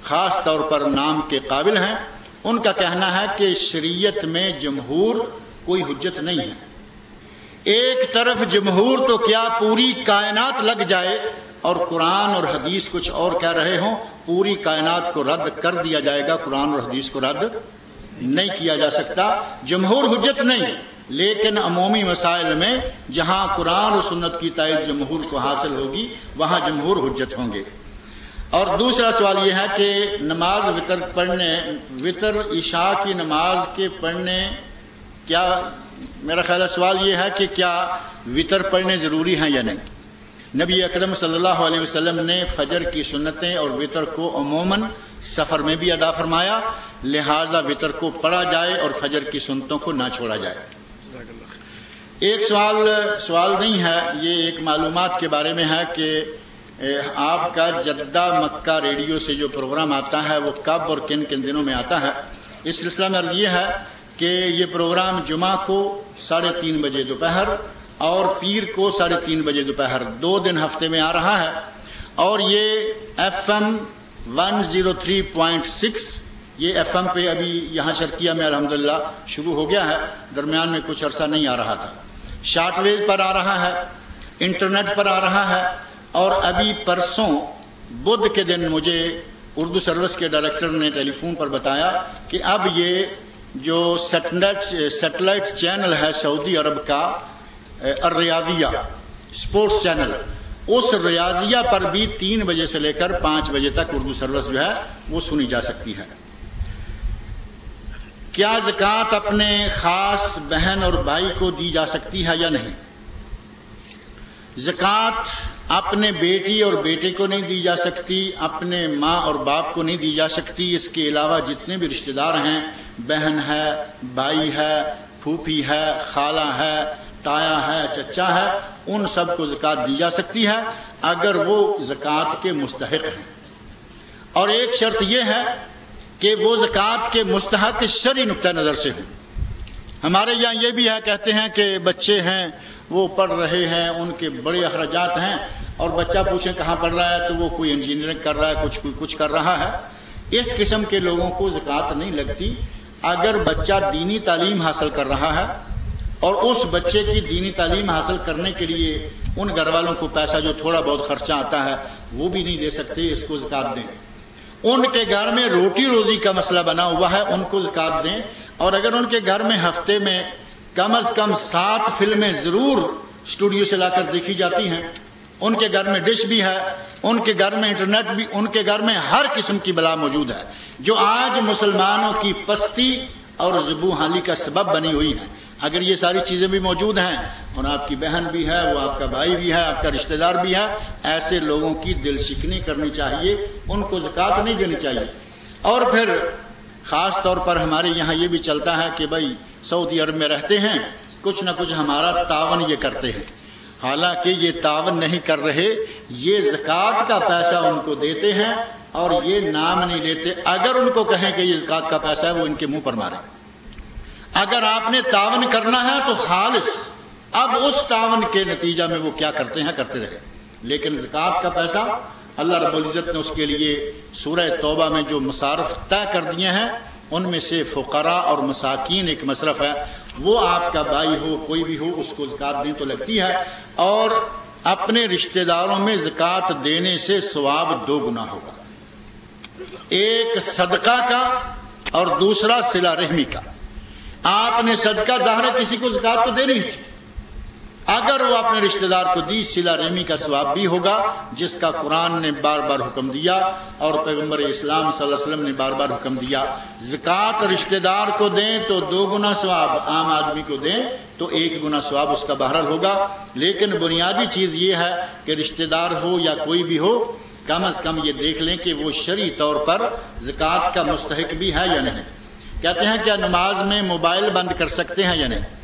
خاص طور پر نام کے قابل ہیں، ان کا کہنا ہے کہ شریعت میں جمہور کوئی حجت نہیں ہے۔ ایک طرف جمہور تو کیا پوری کائنات لگ جائے اور قرآن اور حدیث کچھ اور کہہ رہے ہوں، پوری کائنات کو رد کر دیا جائے گا، قرآن اور حدیث کو رد نہیں کیا جا سکتا۔ جمہور حجت نہیں، لیکن عمومی مسائل میں جہاں قرآن اور سنت کی تائید جمہور کو حاصل ہوگی وہاں جمہور حجت ہوں گے۔ اور دوسرا سوال یہ ہے کہ نماز وطر پڑھنے، وطر عشاء کی نماز کے پڑھنے، کیا میرا خیال ہے سوال یہ ہے کہ کیا وطر پڑھنے ضروری ہیں یا نہیں؟ نبی اکرم صلی اللہ علیہ وسلم نے فجر کی سنتیں اور وطر کو عموماً سفر میں بھی ادا فرمایا، لہٰذا وطر کو پڑھا جائے اور فجر کی سنتوں کو نہ چھوڑا جائے۔ ایک سوال نہیں ہے، یہ ایک معلومات کے بارے میں ہے کہ آپ کا جدہ مکہ ریڈیو سے جو پروگرام آتا ہے وہ کب اور کن کن دنوں میں آتا ہے؟ اس سلسلہ میں عرض یہ ہے کہ یہ پروگرام جمعہ کو 3:30 بجے دوپہر اور پیر کو 3:30 بجے دوپہر 2 دن ہفتے میں آ رہا ہے، اور یہ FM 103.6 یہ FM پہ ابھی یہاں شرقیہ میں الحمدللہ شروع ہو گیا ہے، درمیان میں کچھ عرصہ نہیں آ رہا تھا۔ شارٹ ویو پر آ رہا ہے، انٹرنیٹ پر آ رہا ہے، اور ابھی پرسوں بدھ کے دن مجھے اردو سروس کے ڈائریکٹر نے ٹیلی فون پر بتایا کہ اب یہ جو سیٹلائٹ چینل ہے سعودی عرب کا الریاضیہ سپورٹس چینل، اس ریاضیہ پر بھی 3 بجے سے لے کر 5 بجے تک اردو سروس جو ہے وہ سنی جا سکتی ہے۔ کیا زکوٰۃ اپنے خاص بہن اور بھائی کو دی جا سکتی ہے یا نہیں؟ زکوٰۃ اپنے بیٹی اور بیٹے کو نہیں دی جا سکتی، اپنے ماں اور باپ کو نہیں دی جا سکتی، اس کے علاوہ جتنے بھی رشتہ دار ہیں، بہن ہے، بھائی ہے، پھوپھی ہے، خالہ ہے، تایا ہے، چچا ہے، ان سب کو زکوٰۃ دی جا سکتی ہے اگر وہ زکوٰۃ کے مستحق ہیں، اور ایک شرط یہ ہے کہ وہ زکوٰۃ کے مستحق شرعی نقطہ نظر سے ہوں۔ ہمارے یہاں یہ بھی ہے، کہتے ہیں کہ بچے ہیں وہ پڑھ رہے ہیں، ان کے بڑے اخراجات ہیں، اور بچہ پوچھیں کہاں پڑھ رہا ہے تو وہ کوئی انجینئرنگ کر رہا ہے، کچھ کر رہا ہے۔ اس قسم کے لوگوں کو زکوٰۃ نہیں لگتی۔ اگر بچہ دینی تعلیم حاصل کر رہا ہے اور اس بچے کی دینی تعلیم حاصل کرنے کے لیے ان گھر والوں کو پیسہ جو تھوڑا بہت خرچہ آتا ہے وہ بھی نہیں دے سکتے، اس کو زکوٰۃ دیں۔ ان کے گھر میں روٹی روزی کا مسئلہ بنا ہوا ہے، ان کو زکوٰۃ دیں۔ اور اگر ان کے گھر میں ہفتے میں کم از کم 7 فلمیں ضرور اسٹوڈیو سے لا کر دیکھی جاتی ہیں، ان کے گھر میں ڈش بھی ہے، ان کے گھر میں انٹرنیٹ بھی، ان کے گھر میں ہر قسم کی بلا موجود ہے جو آج مسلمانوں کی پستی اور ذبو حالی کا سبب بنی ہوئی ہے۔ اگر یہ ساری چیزیں بھی موجود ہیں اور آپ کی بہن بھی ہے، وہ آپ کا بھائی بھی ہے، آپ کا رشتہ دار بھی ہے، ایسے لوگوں کی دل شکنی کرنی چاہیے، ان کو زکوٰۃ نہیں دینی چاہیے۔ اور پھر خاص طور پر ہمارے یہاں یہ بھی چلتا ہے کہ بھائی سعودی عرب میں رہتے ہیں، کچھ نہ کچھ ہمارا تعاون یہ کرتے ہیں، حالانکہ یہ تعاون نہیں کر رہے، یہ زکوٰۃ کا پیسہ ان کو دیتے ہیں اور یہ نام نہیں لیتے۔ اگر ان کو کہیں کہ یہ زکوٰۃ کا پیسہ ہے وہ ان کے منہ پر ماریں۔ اگر آپ نے تعاون کرنا ہے تو خالص، اب اس تعاون کے نتیجہ میں وہ کیا کرتے ہیں کرتے رہے، لیکن زکوٰۃ کا پیسہ اللہ رب العزت نے اس کے لیے سورہ توبہ میں جو مصارف طے کر دیے ہیں ان میں سے فقراء اور مساکین ایک مصرف ہے، وہ آپ کا بھائی ہو کوئی بھی ہو اس کو زکوٰۃ دیں تو لگتی ہے، اور اپنے رشتہ داروں میں زکوٰۃ دینے سے ثواب 2 گنا ہوگا، ایک صدقہ کا اور دوسرا صلہ رحمی کا۔ آپ نے صدقہ ظاہر ہے کسی کو زکوٰۃ تو دینی تھی، اگر وہ اپنے رشتہ دار کو دی صلہ رحمی کا ثواب بھی ہوگا، جس کا قرآن نے بار بار حکم دیا اور پیغمبر اسلام صلی اللہ علیہ وسلم نے بار بار حکم دیا۔ زکوٰۃ رشتہ دار کو دیں تو 2 گنا ثواب، عام آدمی کو دیں تو 1 گنا ثواب اس کا بہرحال ہوگا، لیکن بنیادی چیز یہ ہے کہ رشتہ دار ہو یا کوئی بھی ہو، کم از کم یہ دیکھ لیں کہ وہ شرعی طور پر زکوٰۃ کا مستحق بھی ہے یا نہیں۔ کہتے ہیں کیا نماز میں موبائل بند کر سکتے ہیں یا نہیں؟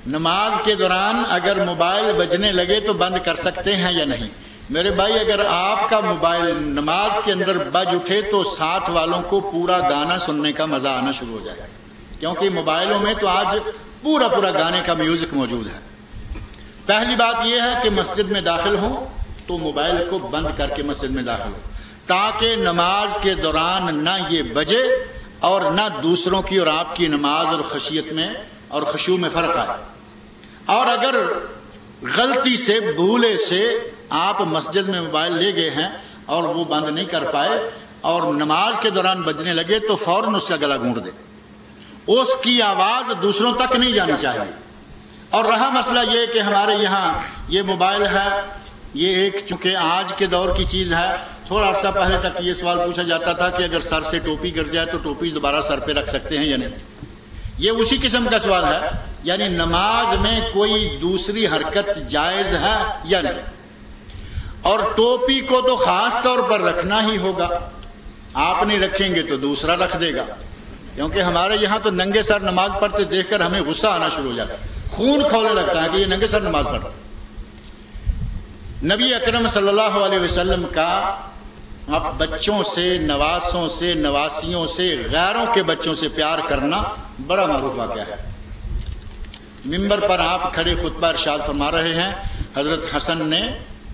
نماز کے دوران اگر موبائل بجنے لگے تو بند کر سکتے ہیں یا نہیں؟ میرے بھائی، اگر آپ کا موبائل نماز کے اندر بج اٹھے تو ساتھ والوں کو پورا گانا سننے کا مزہ آنا شروع ہو جائے گا، کیونکہ موبائلوں میں تو آج پورا گانے کا میوزک موجود ہے۔ پہلی بات یہ ہے کہ مسجد میں داخل ہوں تو موبائل کو بند کر کے مسجد میں داخل ہوں، تاکہ نماز کے دوران نہ یہ بجے اور نہ دوسروں کی اور آپ کی نماز اور خشیت میں اور خشوع میں فرق آئے۔ اور اگر غلطی سے بھولے سے آپ مسجد میں موبائل لے گئے ہیں اور وہ بند نہیں کر پائے اور نماز کے دوران بجنے لگے تو فوراً اس کا گلا گھونٹ دے، اس کی آواز دوسروں تک نہیں جانی چاہیے۔ اور رہا مسئلہ یہ کہ ہمارے یہاں یہ موبائل ہے، یہ ایک چونکہ آج کے دور کی چیز ہے، تھوڑا عرصہ پہلے تک یہ سوال پوچھا جاتا تھا کہ اگر سر سے ٹوپی گر جائے تو ٹوپی دوبارہ سر پہ رکھ سکتے ہیں یا نہیں۔ یہ اسی قسم کا سوال ہے، یعنی نماز میں کوئی دوسری حرکت جائز ہے یا نہیں، اور ٹوپی کو تو خاص طور پر رکھنا ہی ہوگا، آپ نہیں رکھیں گے تو دوسرا رکھ دے گا، کیونکہ ہمارے یہاں تو ننگے سر نماز پڑھتے دیکھ کر ہمیں غصہ آنا شروع ہو جاتا ہے، خون کھولنے لگتا ہے کہ یہ ننگے سر نماز پڑھ۔ نبی اکرم صلی اللہ علیہ وسلم کا اب بچوں سے، نواسوں سے، نواسیوں سے، غیروں کے بچوں سے پیار کرنا بڑا معروف واقعہ ہے۔ ممبر پر آپ کھڑے خطبہ ارشاد فرما رہے ہیں، حضرت حسن نے،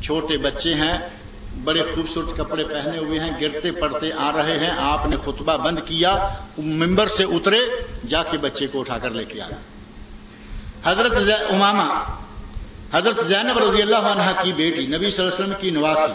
چھوٹے بچے ہیں، بڑے خوبصورت کپڑے پہنے ہوئے ہیں، گرتے پڑتے آ رہے ہیں، آپ نے خطبہ بند کیا، ممبر سے اترے، جا کے بچے کو اٹھا کر لے کے آئے۔ حضرت امامہ، حضرت زینب رضی اللہ عنہ کی بیٹی، نبی صلی اللہ علیہ وسلم کی نواسی،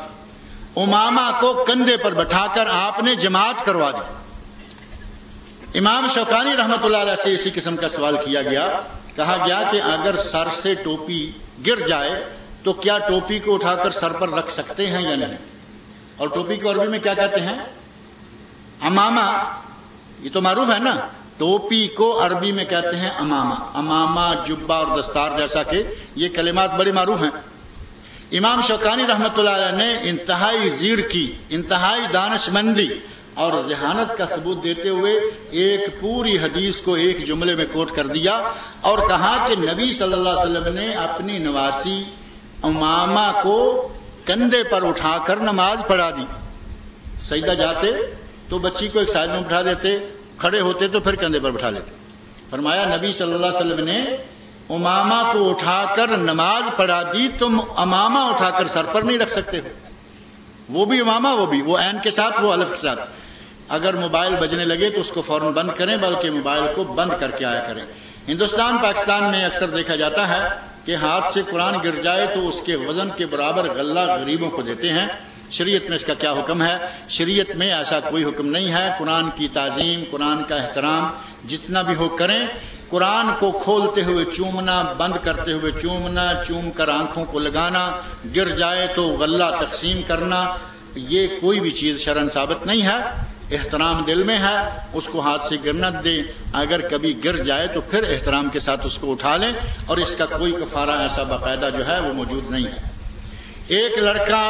امامہ کو کندھے پر بٹھا کر آپ نے جماعت کروا دی۔ امام شوکانی رحمۃ اللہ علیہ سے اسی قسم کا سوال کیا گیا، کہا گیا کہ اگر سر سے ٹوپی گر جائے تو کیا ٹوپی کو اٹھا کر سر پر رکھ سکتے ہیں یا نہیں؟ اور ٹوپی کو عربی میں کیا کہتے ہیں؟ امامہ، یہ تو معروف ہے نا، ٹوپی کو عربی میں کہتے ہیں امامہ، امامہ، جبہ اور دستار، جیسا کہ یہ کلمات بڑے معروف ہیں۔ امام شوکانی رحمۃ اللہ علیہ نے انتہائی زیر کی، انتہائی دانش مندی اور ذہانت کا ثبوت دیتے ہوئے ایک پوری حدیث کو ایک جملے میں کوٹ کر دیا اور کہا کہ نبی صلی اللہ علیہ وسلم نے اپنی نواسی امامہ کو کندھے پر اٹھا کر نماز پڑھا دی۔ سجدہ جاتے تو بچی کو ایک سائڈ میں بٹھا دیتے، کھڑے ہوتے تو پھر کندھے پر بٹھا لیتے۔ فرمایا نبی صلی اللہ علیہ وسلم نے امامہ کو اٹھا کر نماز پڑھا دی، تم امامہ اٹھا کر سر پر نہیں رکھ سکتے ہو، وہ بھی امامہ، وہ عین کے ساتھ، وہ الف کے ساتھ۔ اگر موبائل بجنے لگے تو اس کو فوراً بند کریں، بلکہ موبائل کو بند کر کے آیا کریں۔ ہندوستان پاکستان میں اکثر دیکھا جاتا ہے کہ ہاتھ سے قرآن گر جائے تو اس کے وزن کے برابر غلہ غریبوں کو دیتے ہیں۔ شریعت میں اس کا کیا حکم ہے؟ شریعت میں ایسا کوئی حکم نہیں ہے۔ قرآن کی تعظیم، قرآن کا احترام جتنا بھی ہو کریں۔ قرآن کو کھولتے ہوئے چومنا، بند کرتے ہوئے چومنا، چوم کر آنکھوں کو لگانا، گر جائے تو غلہ تقسیم کرنا، یہ کوئی بھی چیز شرعاً ثابت نہیں ہے۔ احترام دل میں ہے، اس کو ہاتھ سے گر نہ دیں، اگر کبھی گر جائے تو پھر احترام کے ساتھ اس کو اٹھا لیں، اور اس کا کوئی کفارہ ایسا باقاعدہ جو ہے وہ موجود نہیں ہے۔ ایک لڑکا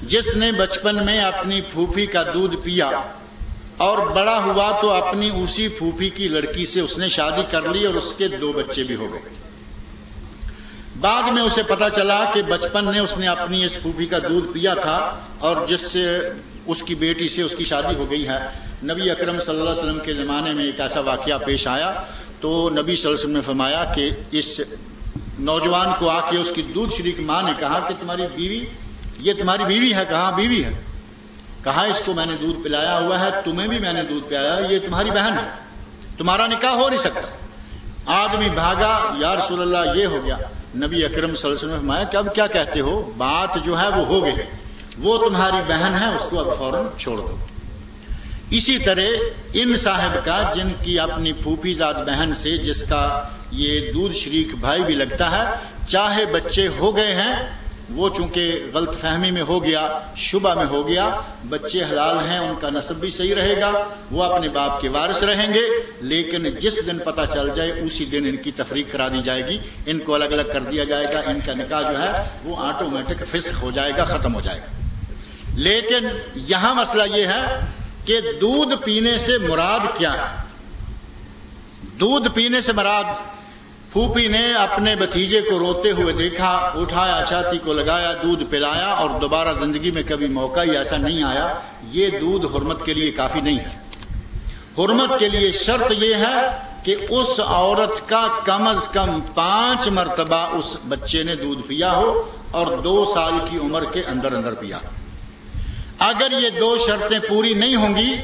جس نے بچپن میں اپنی پھوپھی کا دودھ پیا اور بڑا ہوا تو اپنی اسی پھوپھی کی لڑکی سے اس نے شادی کر لی اور اس کے 2 بچے بھی ہو گئے۔ بعد میں اسے پتا چلا کہ بچپن میں اس نے اپنی اس پھوپھی کا دودھ پیا تھا اور جس سے اس کی بیٹی سے اس کی شادی ہو گئی ہے۔ نبی اکرم صلی اللہ علیہ وسلم کے زمانے میں ایک ایسا واقعہ پیش آیا تو نبی صلی اللہ علیہ وسلم نے فرمایا کہ اس نوجوان کو آ کے اس کی دودھ شریک ماں نے کہا کہ تمہاری بیوی، یہ تمہاری بیوی ہے؟ کہا بیوی ہے۔ کہا اس کو میں نے دودھ پلایا ہوا ہے، تمہیں بھی میں نے دودھ پلایا، یہ تمہاری بہن ہے، تمہارا نکاح ہو نہیں سکتا۔ آدمی بھاگا، یا رسول اللہ یہ ہو گیا۔ نبی اکرم صلی اللہ علیہ وسلم نے فرمایا کہ اب کیا کہتے ہو، بات جو ہے وہ ہو گئی، وہ تمہاری بہن ہے، اس کو اب فوراً چھوڑ دو۔ اسی طرح ان صاحب کا، جن کی اپنی پھوپھی زاد بہن سے جس کا یہ دودھ شریک بھائی بھی لگتا ہے، چاہے بچے ہو گئے ہیں، وہ چونکہ غلط فہمی میں ہو گیا، شبہ میں ہو گیا، بچے حلال ہیں، ان کا نسب بھی صحیح رہے گا، وہ اپنے باپ کے وارث رہیں گے، لیکن جس دن پتہ چل جائے اسی دن ان کی تفریق کرا دی جائے گی، ان کو الگ الگ کر دیا جائے گا، ان کا نکاح جو ہے وہ آٹومیٹک فسخ ہو جائے گا، ختم ہو جائے گا۔ لیکن یہاں مسئلہ یہ ہے کہ دودھ پینے سے مراد کیا ہے؟ دودھ پینے سے مراد، پھوپھی نے اپنے بھتیجے کو روتے ہوئے دیکھا، اٹھایا، چھاتی کو لگایا، دودھ پلایا، اور دوبارہ زندگی میں کبھی موقع ہی ایسا نہیں آیا، یہ دودھ حرمت کے لیے کافی نہیں ہے۔ حرمت کے لیے شرط یہ ہے کہ اس عورت کا کم از کم 5 مرتبہ اس بچے نے دودھ پیا ہو اور 2 سال کی عمر کے اندر اندر پیا۔ اگر یہ 2 شرطیں پوری نہیں ہوں گی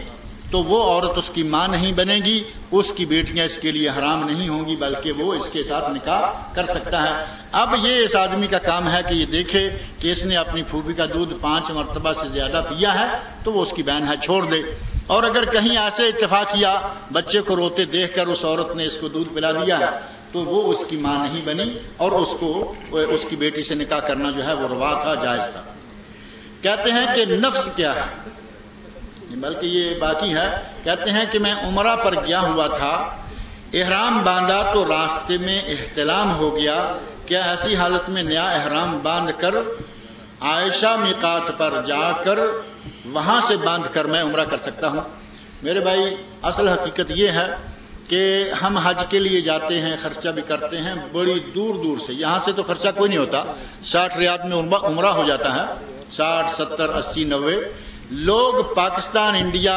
تو وہ عورت اس کی ماں نہیں بنے گی، اس کی بیٹیاں اس کے لیے حرام نہیں ہوں گی، بلکہ وہ اس کے ساتھ نکاح کر سکتا ہے۔ اب یہ اس آدمی کا کام ہے کہ یہ دیکھے کہ اس نے اپنی پھوپھی کا دودھ 5 مرتبہ سے زیادہ پیا ہے تو وہ اس کی بہن ہے، چھوڑ دے۔ اور اگر کہیں ایسے اتفاق کیا، بچے کو روتے دیکھ کر اس عورت نے اس کو دودھ پلا دیا ہے، تو وہ اس کی ماں نہیں بنی، اور اس کو اس کی بیٹی سے نکاح کرنا جو ہے وہ روا تھا، جائز تھا۔ کہتے ہیں کہ نفس کیا ہے، بلکہ یہ باقی ہے، کہتے ہیں کہ میں عمرہ پر گیا ہوا تھا، احرام باندھا تو راستے میں احتلام ہو گیا، کیا ایسی حالت میں نیا احرام باندھ کر عائشہ میقات پر جا کر وہاں سے باندھ کر میں عمرہ کر سکتا ہوں؟ میرے بھائی، اصل حقیقت یہ ہے کہ ہم حج کے لیے جاتے ہیں، خرچہ بھی کرتے ہیں بڑی دور دور سے، یہاں سے تو خرچہ کوئی نہیں ہوتا، 60 ریال میں عمرہ ہو جاتا ہے، 60 70 80 90 لوگ پاکستان، انڈیا،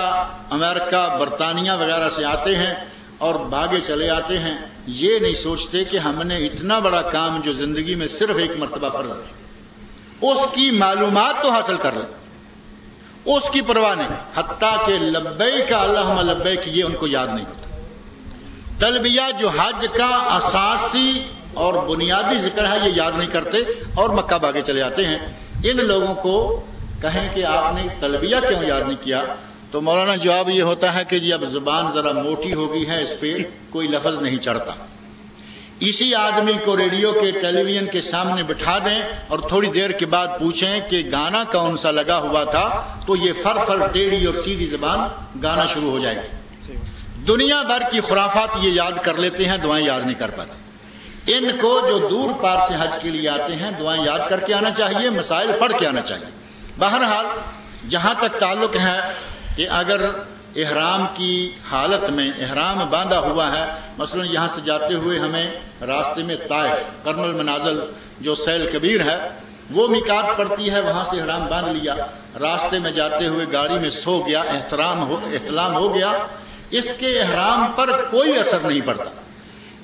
امریکہ، برطانیہ وغیرہ سے آتے ہیں اور بھاگے چلے آتے ہیں، یہ نہیں سوچتے کہ ہم نے اتنا بڑا کام جو زندگی میں صرف 1 مرتبہ فرض ہے، اس کی معلومات تو حاصل کر لیں، اس کی پرواہ نہیں، حتیٰ کہ لبیک اللہم لبیک یہ ان کو یاد نہیں ہوتا۔ تلبیہ جو حج کا اساسی اور بنیادی ذکر ہے، یہ یاد نہیں کرتے اور مکہ بھاگے چلے آتے ہیں۔ ان لوگوں کو کہیں کہ آپ نے تلبیہ کیوں یاد نہیں کیا، تو مولانا جواب یہ ہوتا ہے کہ جی اب زبان ذرا موٹی ہو گئی ہے، اس پہ کوئی لفظ نہیں چڑھتا۔ اسی آدمی کو ریڈیو کے، ٹیلی ویژن کے سامنے بٹھا دیں اور تھوڑی دیر کے بعد پوچھیں کہ گانا کون سا لگا ہوا تھا، تو یہ فر ٹیڑھی اور سیدھی زبان گانا شروع ہو جائے گی۔ دنیا بھر کی خرافات یہ یاد کر لیتے ہیں، دعائیں یاد نہیں کر پاتے۔ ان کو جو دور پار سے حج کے لیے آتے ہیں، دعائیں یاد کر کے آنا چاہیے، مسائل پڑھ کے آنا چاہیے۔ بہرحال جہاں تک تعلق ہے کہ اگر احرام کی حالت میں احرام باندھا ہوا ہے، مثلا یہاں سے جاتے ہوئے ہمیں راستے میں طائف، قرن المنازل جو سیل کبیر ہے وہ میقات پڑتی ہے، وہاں سے احرام باندھ لیا، راستے میں جاتے ہوئے گاڑی میں سو گیا، احتلام ہو گیا، اس کے احرام پر کوئی اثر نہیں پڑتا۔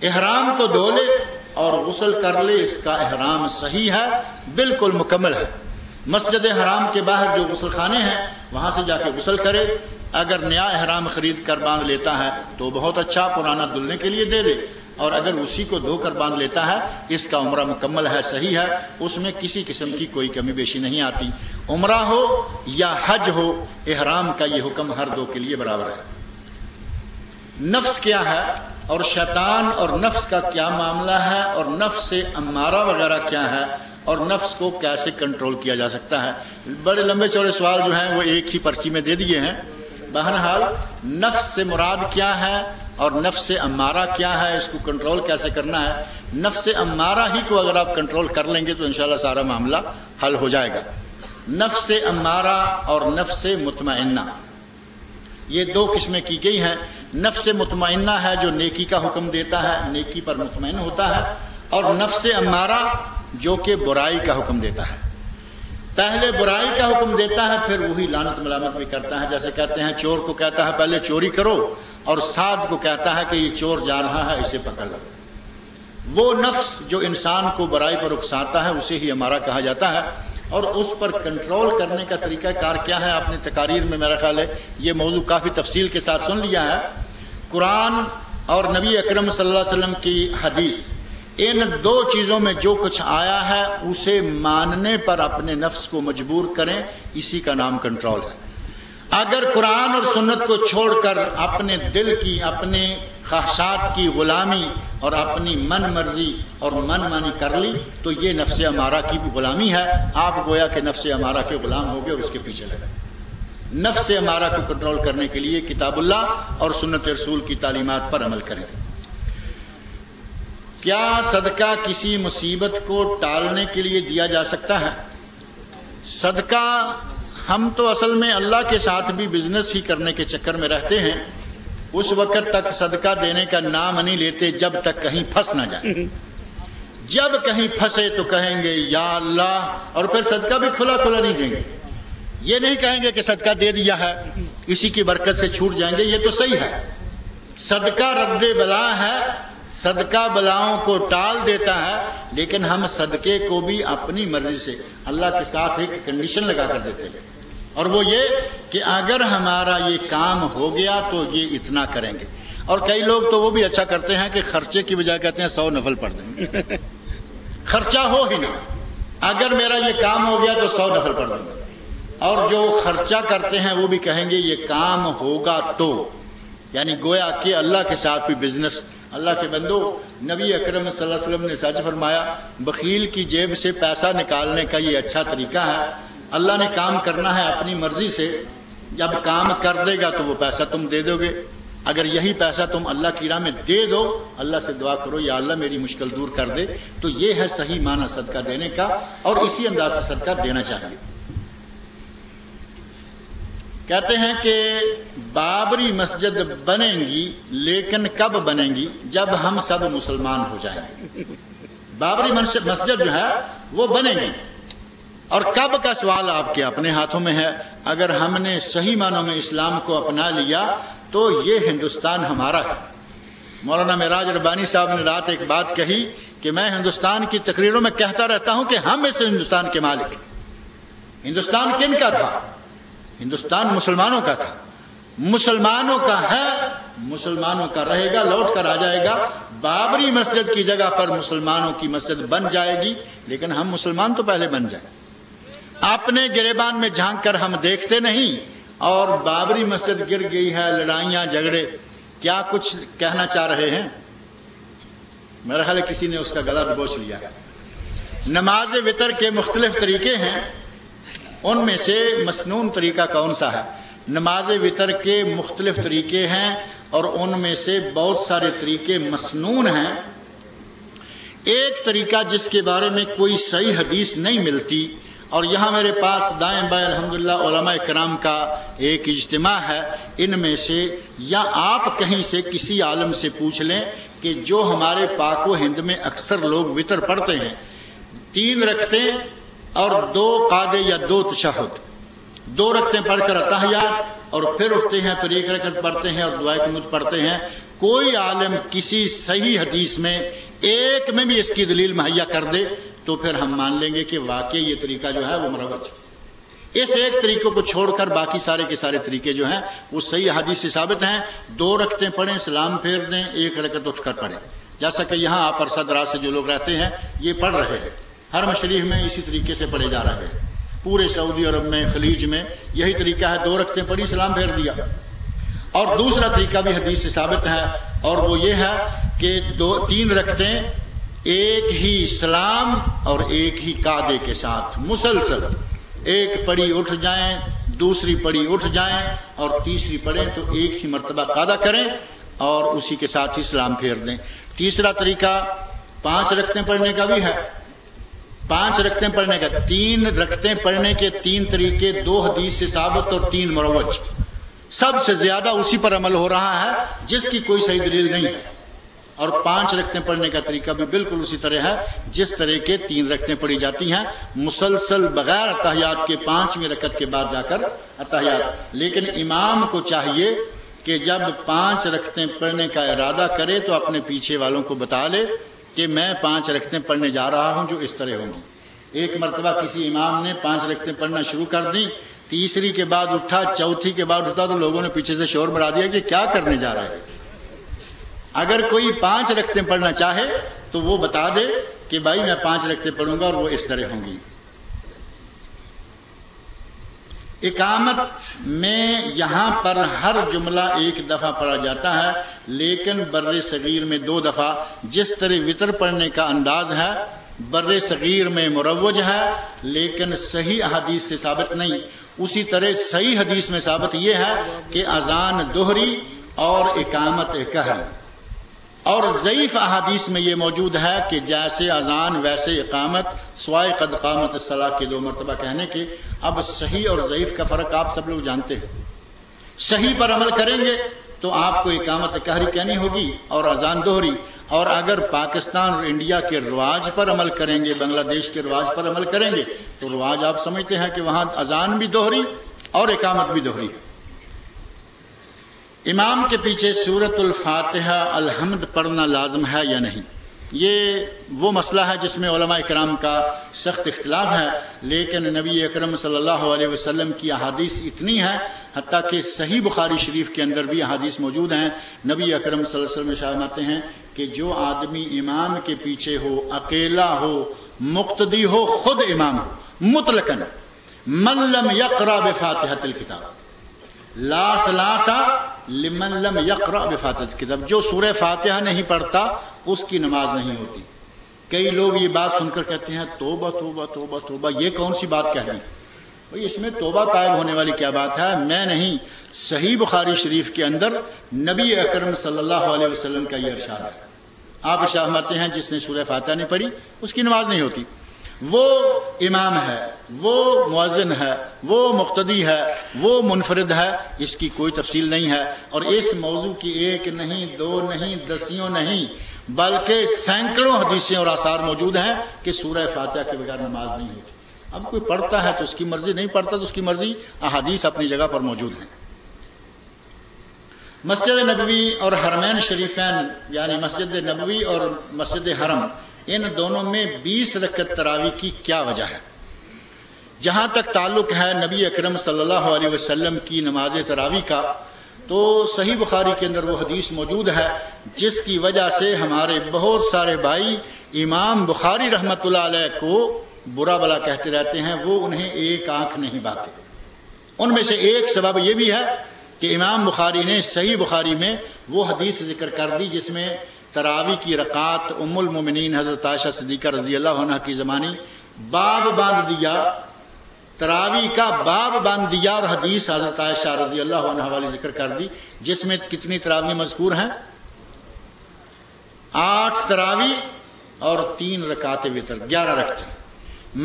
احرام تو دھو لے اور غسل کر لے، اس کا احرام صحیح ہے، بالکل مکمل ہے۔ مسجد حرام کے باہر جو غسل خانے ہیں وہاں سے جا کے غسل کرے، اگر نیا احرام خرید کر باندھ لیتا ہے تو بہت اچھا، پرانا دھلنے کے لیے دے دے، اور اگر اسی کو دھو کر باندھ لیتا ہے اس کا عمرہ مکمل ہے، صحیح ہے، اس میں کسی قسم کی کوئی کمی بیشی نہیں آتی۔ عمرہ ہو یا حج ہو، احرام کا یہ حکم ہر دو کے لیے برابر ہے۔ نفس کیا ہے اور شیطان اور نفس کا کیا معاملہ ہے، اور نفس امارہ وغیرہ کیا ہے، اور نفس کو کیسے کنٹرول کیا جا سکتا ہے؟ بڑے لمبے چوڑے سوال جو ہیں وہ ایک ہی پرچی میں دے دیے ہیں۔ بہرحال نفس سے مراد کیا ہے اور نفس امارہ کیا ہے، اس کو کنٹرول کیسے کرنا ہے؟ نفس امارہ ہی کو اگر آپ کنٹرول کر لیں گے تو انشاءاللہ سارا معاملہ حل ہو جائے گا۔ نفس امارہ اور نفس مطمئنہ، یہ 2 قسمیں کی گئی ہیں۔ نفس مطمئنہ ہے جو نیکی کا حکم دیتا ہے، نیکی پر مطمئن ہوتا ہے، اور نفس امارہ جو کہ برائی کا حکم دیتا ہے۔ پہلے برائی کا حکم دیتا ہے، پھر وہی لعنت ملامت بھی کرتا ہے، جیسے کہتے ہیں چور کو کہتا ہے پہلے چوری کرو، اور ساتھ کو کہتا ہے کہ یہ چور جا رہا ہے اسے پکڑ لو۔ وہ نفس جو انسان کو برائی پر اکساتا ہے اسے ہی امارہ کہا جاتا ہے۔ اور اس پر کنٹرول کرنے کا طریقہ کار کیا ہے؟ آپ نے تقاریر میں میرا خیال ہے یہ موضوع کافی تفصیل کے ساتھ سن لیا ہے۔ قرآن اور نبی اکرم صلی اللہ علیہ وسلم کی حدیث، ان دو چیزوں میں جو کچھ آیا ہے اسے ماننے پر اپنے نفس کو مجبور کریں، اسی کا نام کنٹرول ہے۔ اگر قرآن اور سنت کو چھوڑ کر اپنے دل کی، اپنے خواہشات کی غلامی اور اپنی من مرضی اور من مانی کر لی تو یہ نفس امارہ کی غلامی ہے۔ آپ گویا کہ نفس امارہ کے غلام ہو گئے اور اس کے پیچھے لگے۔ نفس امارہ کو کنٹرول کرنے کے لیے کتاب اللہ اور سنت رسول کی تعلیمات پر عمل کریں۔ کیا صدقہ کسی مصیبت کو ٹالنے کے لیے دیا جا سکتا ہے؟ صدقہ ہم تو اصل میں اللہ کے ساتھ بھی بزنس ہی کرنے کے چکر میں رہتے ہیں، اس وقت تک صدقہ دینے کا نام نہیں لیتے جب تک کہیں پھنس نہ جائے۔ جب کہیں پھنسے تو کہیں گے یا اللہ، اور پھر صدقہ بھی کھلا کھلا نہیں دیں گے۔ یہ نہیں کہیں گے کہ صدقہ دے دیا ہے اسی کی برکت سے چھوٹ جائیں گے، یہ تو صحیح ہے۔ صدقہ رد بلا ہے، صدقہ بلاؤں کو ٹال دیتا ہے، لیکن ہم صدقے کو بھی اپنی مرضی سے اللہ کے ساتھ ایک کنڈیشن لگا کر دیتے ہیں، اور وہ یہ کہ اگر ہمارا یہ کام ہو گیا تو یہ اتنا کریں گے۔ اور کئی لوگ تو وہ بھی اچھا کرتے ہیں کہ خرچے کی بجائے کہتے ہیں 100 نفل پڑھ دیں گے، خرچہ ہو ہی نہ، اگر میرا یہ کام ہو گیا تو 100 نفل پڑھ دیں گے۔ اور جو خرچہ کرتے ہیں وہ بھی کہیں گے یہ کام ہوگا تو، یعنی گویا کہ اللہ کے ساتھ بھی بزنس۔ اللہ کے بندو، نبی اکرم صلی اللہ علیہ وسلم نے سچ فرمایا، بخیل کی جیب سے پیسہ نکالنے کا یہ اچھا طریقہ ہے۔ اللہ نے کام کرنا ہے اپنی مرضی سے، جب کام کر دے گا تو وہ پیسہ تم دے دو گے۔ اگر یہی پیسہ تم اللہ کی راہ میں دے دو، اللہ سے دعا کرو یا اللہ میری مشکل دور کر دے، تو یہ ہے صحیح معنی صدقہ دینے کا، اور اسی انداز سے صدقہ دینا چاہیے۔ کہتے ہیں کہ بابری مسجد بنیں گی، لیکن کب بنیں گی؟ جب ہم سب مسلمان ہو جائیں گے۔ بابری مسجد جو ہے وہ بنے گی، اور کب کا سوال آپ کے اپنے ہاتھوں میں ہے۔ اگر ہم نے صحیح معنوں میں اسلام کو اپنا لیا تو یہ ہندوستان ہمارا ہے۔ مولانا معراج ربانی صاحب نے رات ایک بات کہی کہ میں ہندوستان کی تقریروں میں کہتا رہتا ہوں کہ ہم اس ہندوستان کے مالک ہیں۔ ہندوستان کن کا تھا؟ ہندوستان مسلمانوں کا تھا، مسلمانوں کا ہے، مسلمانوں کا رہے گا، لوٹ کر آ جائے گا۔ بابری مسجد کی جگہ پر مسلمانوں کی مسجد بن جائے گی، لیکن ہم مسلمان تو پہلے بن جائیں۔ اپنے گریبان میں جھانک کر ہم دیکھتے نہیں، اور بابری مسجد گر گئی ہے، لڑائیاں جھگڑے، کیا کچھ کہنا چاہ رہے ہیں؟ میرا خیال ہے کسی نے اس کا گلا دبوچ لیا۔ نماز وتر کے مختلف طریقے ہیں، ان میں سے مسنون طریقہ کون سا ہے؟ نماز وتر کے مختلف طریقے ہیں، اور ان میں سے بہت سارے طریقے مسنون ہیں۔ ایک طریقہ جس کے بارے میں کوئی صحیح حدیث نہیں ملتی، اور یہاں میرے پاس دائیں بائیں الحمدللہ علماء کرام کا ایک اجتماع ہے، ان میں سے یا آپ کہیں سے کسی عالم سے پوچھ لیں کہ جو ہمارے پاک و ہند میں اکثر لوگ وتر پڑھتے ہیں، 3 رکعتیں اور 2 قعدے یا 2 تشہد، 2 رکعتیں پڑھ کر اتحیات، اور پھر اٹھتے ہیں، پھر 1 رکعت پڑھتے ہیں اور دعائے قنوت پڑھتے ہیں۔ کوئی عالم کسی صحیح حدیث میں ایک میں بھی اس کی دلیل مہیا کر دے تو پھر ہم مان لیں گے کہ واقعی یہ طریقہ جو ہے وہ مروج ہے۔ اس ایک طریقے کو چھوڑ کر باقی سارے کے سارے طریقے جو ہیں وہ صحیح حدیث سے ثابت ہیں۔ 2 رکعتیں پڑھیں، سلام پھیر دیں، 1 رکعت اٹھ کر پڑھیں، جیسا کہ یہاں آپ عرصہ دراز سے جو لوگ رہتے ہیں یہ پڑھ رہے ہیں۔ حرم شریف میں اسی طریقے سے پڑھے جا رہے ہیں، پورے سعودی عرب میں، خلیج میں یہی طریقہ ہے، 2 رکعتیں پڑھی، سلام پھیر دیا۔ اور دوسرا طریقہ بھی حدیث سے ثابت ہے، اور وہ یہ ہے کہ 3 رکعتیں ایک ہی سلام اور ایک ہی قعدے کے ساتھ مسلسل، ایک پڑھی اٹھ جائیں، دوسری پڑھی اٹھ جائیں، اور تیسری پڑھیں تو ایک ہی مرتبہ قعدہ کریں اور اسی کے ساتھ ہی سلام پھیر دیں۔ تیسرا طریقہ 5 رکعتیں پڑھنے کا بھی ہے، 5 رکعتیں پڑھنے کا، 3 رکعتیں پڑھنے کے 3 طریقے، 2 حدیث سے ثابت اور 3 مروج۔ سب سے زیادہ اسی پر عمل ہو رہا ہے جس کی کوئی صحیح دلیل نہیں ہے، اور 5 رکعتیں پڑھنے کا طریقہ بھی بالکل اسی طرح ہے جس طرح کے 3 رکعتیں پڑھی جاتی ہیں، مسلسل بغیر اتحیات کے، 5ویں رکعت کے بعد جا کر اتحیات۔ لیکن امام کو چاہیے کہ جب 5 رکعتیں پڑھنے کا ارادہ کرے تو اپنے پیچھے والوں کو بتا لے کہ میں 5 رکعتیں پڑھنے جا رہا ہوں جو اس طرح ہوں گی۔ ایک مرتبہ کسی امام نے 5 رکعتیں پڑھنا شروع کر دی، تیسری کے بعد اٹھا، چوتھی کے بعد اٹھا تو لوگوں نے پیچھے سے شور مرا دیا کہ کیا کرنے جا رہا ہے۔ اگر کوئی 5 رکعتیں پڑھنا چاہے تو وہ بتا دے کہ بھائی میں 5 رکعتیں پڑھوں گا اور وہ اس طرح ہوں گی۔ اقامت میں یہاں پر ہر جملہ 1 دفعہ پڑھا جاتا ہے، لیکن بر صغیر میں 2 دفعہ، جس طرح وطر پڑھنے کا انداز ہے بر صغیر میں مروج ہے، لیکن صحیح احادیث سے ثابت نہیں۔ اسی طرح صحیح حدیث میں ثابت یہ ہے کہ اذان دوہری اور اقامت قہر، اور ضعیف احادیث میں یہ موجود ہے کہ جیسے اذان ویسے اقامت، سوائے قد قامت الصلاۃ کے 2 مرتبہ کہنے کے۔ اب صحیح اور ضعیف کا فرق آپ سب لوگ جانتے ہیں۔ صحیح پر عمل کریں گے تو آپ کو اقامت قہری کہنی ہوگی اور اذان دوہری، اور اگر پاکستان اور انڈیا کے رواج پر عمل کریں گے، بنگلہ دیش کے رواج پر عمل کریں گے تو رواج آپ سمجھتے ہیں کہ وہاں اذان بھی دوہری اور اقامت بھی دوہری ہے۔ امام کے پیچھے سورۃ الفاتحہ الحمد پڑھنا لازم ہے یا نہیں، یہ وہ مسئلہ ہے جس میں علماء کرام کا سخت اختلاف ہے، لیکن نبی اکرم صلی اللہ علیہ وسلم کی احادیث اتنی ہے، حتیٰ کہ صحیح بخاری شریف کے اندر بھی احادیث موجود ہیں۔ نبی اکرم صلی اللہ علیہ وسلم فرماتے ہیں کہ جو آدمی امام کے پیچھے ہو، اکیلا ہو، مقتدی ہو، خود امام ہو، مطلقاً من لم یقرأ بفاتحۃ الکتاب لا صلاۃ لمن لم یقرأ بفاتحۃ الکتاب، جو سورہ فاتحہ نہیں پڑھتا اس کی نماز نہیں ہوتی۔ کئی لوگ یہ بات سن کر کہتے ہیں توبہ توبہ توبہ توبہ، یہ کون سی بات کہہ رہی بھئی، اس میں توبہ طائب ہونے والی کیا بات ہے؟ میں نہیں، صحیح بخاری شریف کے اندر نبی اکرم صلی اللہ علیہ وسلم کا یہ ارشاد ہے۔ آپ ارشاد فرماتے ہیں جس نے سورہ فاتحہ نہیں پڑھی اس کی نماز نہیں ہوتی۔ وہ امام ہے، وہ مؤذن ہے، وہ مقتدی ہے، وہ منفرد ہے، اس کی کوئی تفصیل نہیں ہے۔ اور اس موضوع کی 1 نہیں 2 نہیں 10 نہیں بلکہ سینکڑوں حدیثیں اور آثار موجود ہیں کہ سورہ فاتحہ کے بغیر نماز نہیں ہوتی۔ اب کوئی پڑھتا ہے تو اس کی مرضی، نہیں پڑھتا تو اس کی مرضی، احادیث اپنی جگہ پر موجود ہیں۔ مسجد نبوی اور حرمین شریفین، یعنی مسجد نبوی اور مسجد حرم، ان دونوں میں 20 رکعت تراویح کی کیا وجہ ہے؟ جہاں تک تعلق ہے نبی اکرم صلی اللہ علیہ وسلم کی نماز تراویح کا، تو صحیح بخاری کے اندر وہ حدیث موجود ہے جس کی وجہ سے ہمارے بہت سارے بھائی امام بخاری رحمۃ اللہ علیہ کو برا بلا کہتے رہتے ہیں، وہ انہیں ایک آنکھ نہیں باتے۔ ان میں سے ایک سبب یہ بھی ہے کہ امام بخاری نے صحیح بخاری میں وہ حدیث ذکر کر دی جس میں تراویح کی رکعات ام المومنین حضرت عائشہ صدیقہ رضی اللہ عنہ کی زمانی باب باندھ دیا، تراویح کا باب باندھ دیا، اور حدیث حضرت عائشہ رضی اللہ عنہ والی ذکر کر دی جس میں کتنی تراویح مذکور ہیں؟ 8 تراویح اور 3 رکعات وتر، 11 رکعتیں۔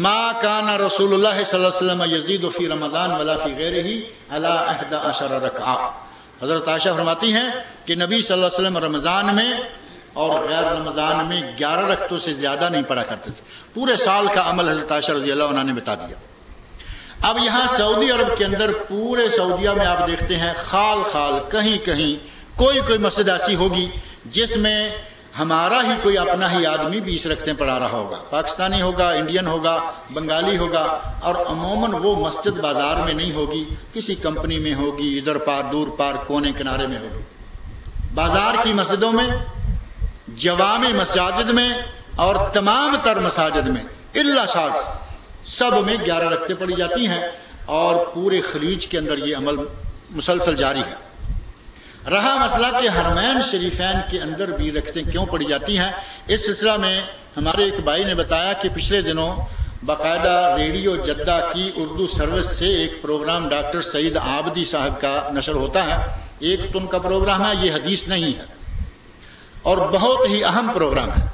ما کان رسول اللہ صلی اللہ علیہ وسلم یزید فی رمضان ولا فی غیرہ علی 11 رکعہ۔ حضرت عائشہ فرماتی ہیں کہ نبی صلی اللہ علیہ وسلم رمضان میں اور غیر رمضان میں 11 رکعتوں سے زیادہ نہیں پڑھا کرتے تھے۔ پورے سال کا عمل حضرت عائشہ رضی اللہ عنہ نے بتا دیا۔ اب یہاں سعودی عرب کے اندر پورے سعودیہ میں آپ دیکھتے ہیں خال خال کہیں کہیں کوئی مسجد ایسی ہوگی جس میں ہمارا ہی کوئی اپنا ہی آدمی 20 رکعتیں پڑھا رہا ہوگا، پاکستانی ہوگا، انڈین ہوگا، بنگالی ہوگا، اور عموماً وہ مسجد بازار میں نہیں ہوگی، کسی کمپنی میں ہوگی، ادھر پار دور پار کونے کنارے میں ہوگی۔ بازار کی مسجدوں میں، جوامع مساجد میں اور تمام تر مساجد میں الا شاذ سب میں 11 رکعتیں پڑھی جاتی ہیں، اور پورے خلیج کے اندر یہ عمل مسلسل جاری ہے۔ رہا مسئلہ کہ حرمین شریفین کے اندر بھی رکعتیں کیوں پڑھی جاتی ہیں، اس سلسلہ میں ہمارے ایک بھائی نے بتایا کہ پچھلے دنوں باقاعدہ ریڈیو جدہ کی اردو سروس سے ایک پروگرام ڈاکٹر سعید عابدی صاحب کا نشر ہوتا ہے۔ ایک تو ان کا پروگرام ہے، یہ حدیث نہیں ہے اور بہت ہی اہم پروگرام ہے۔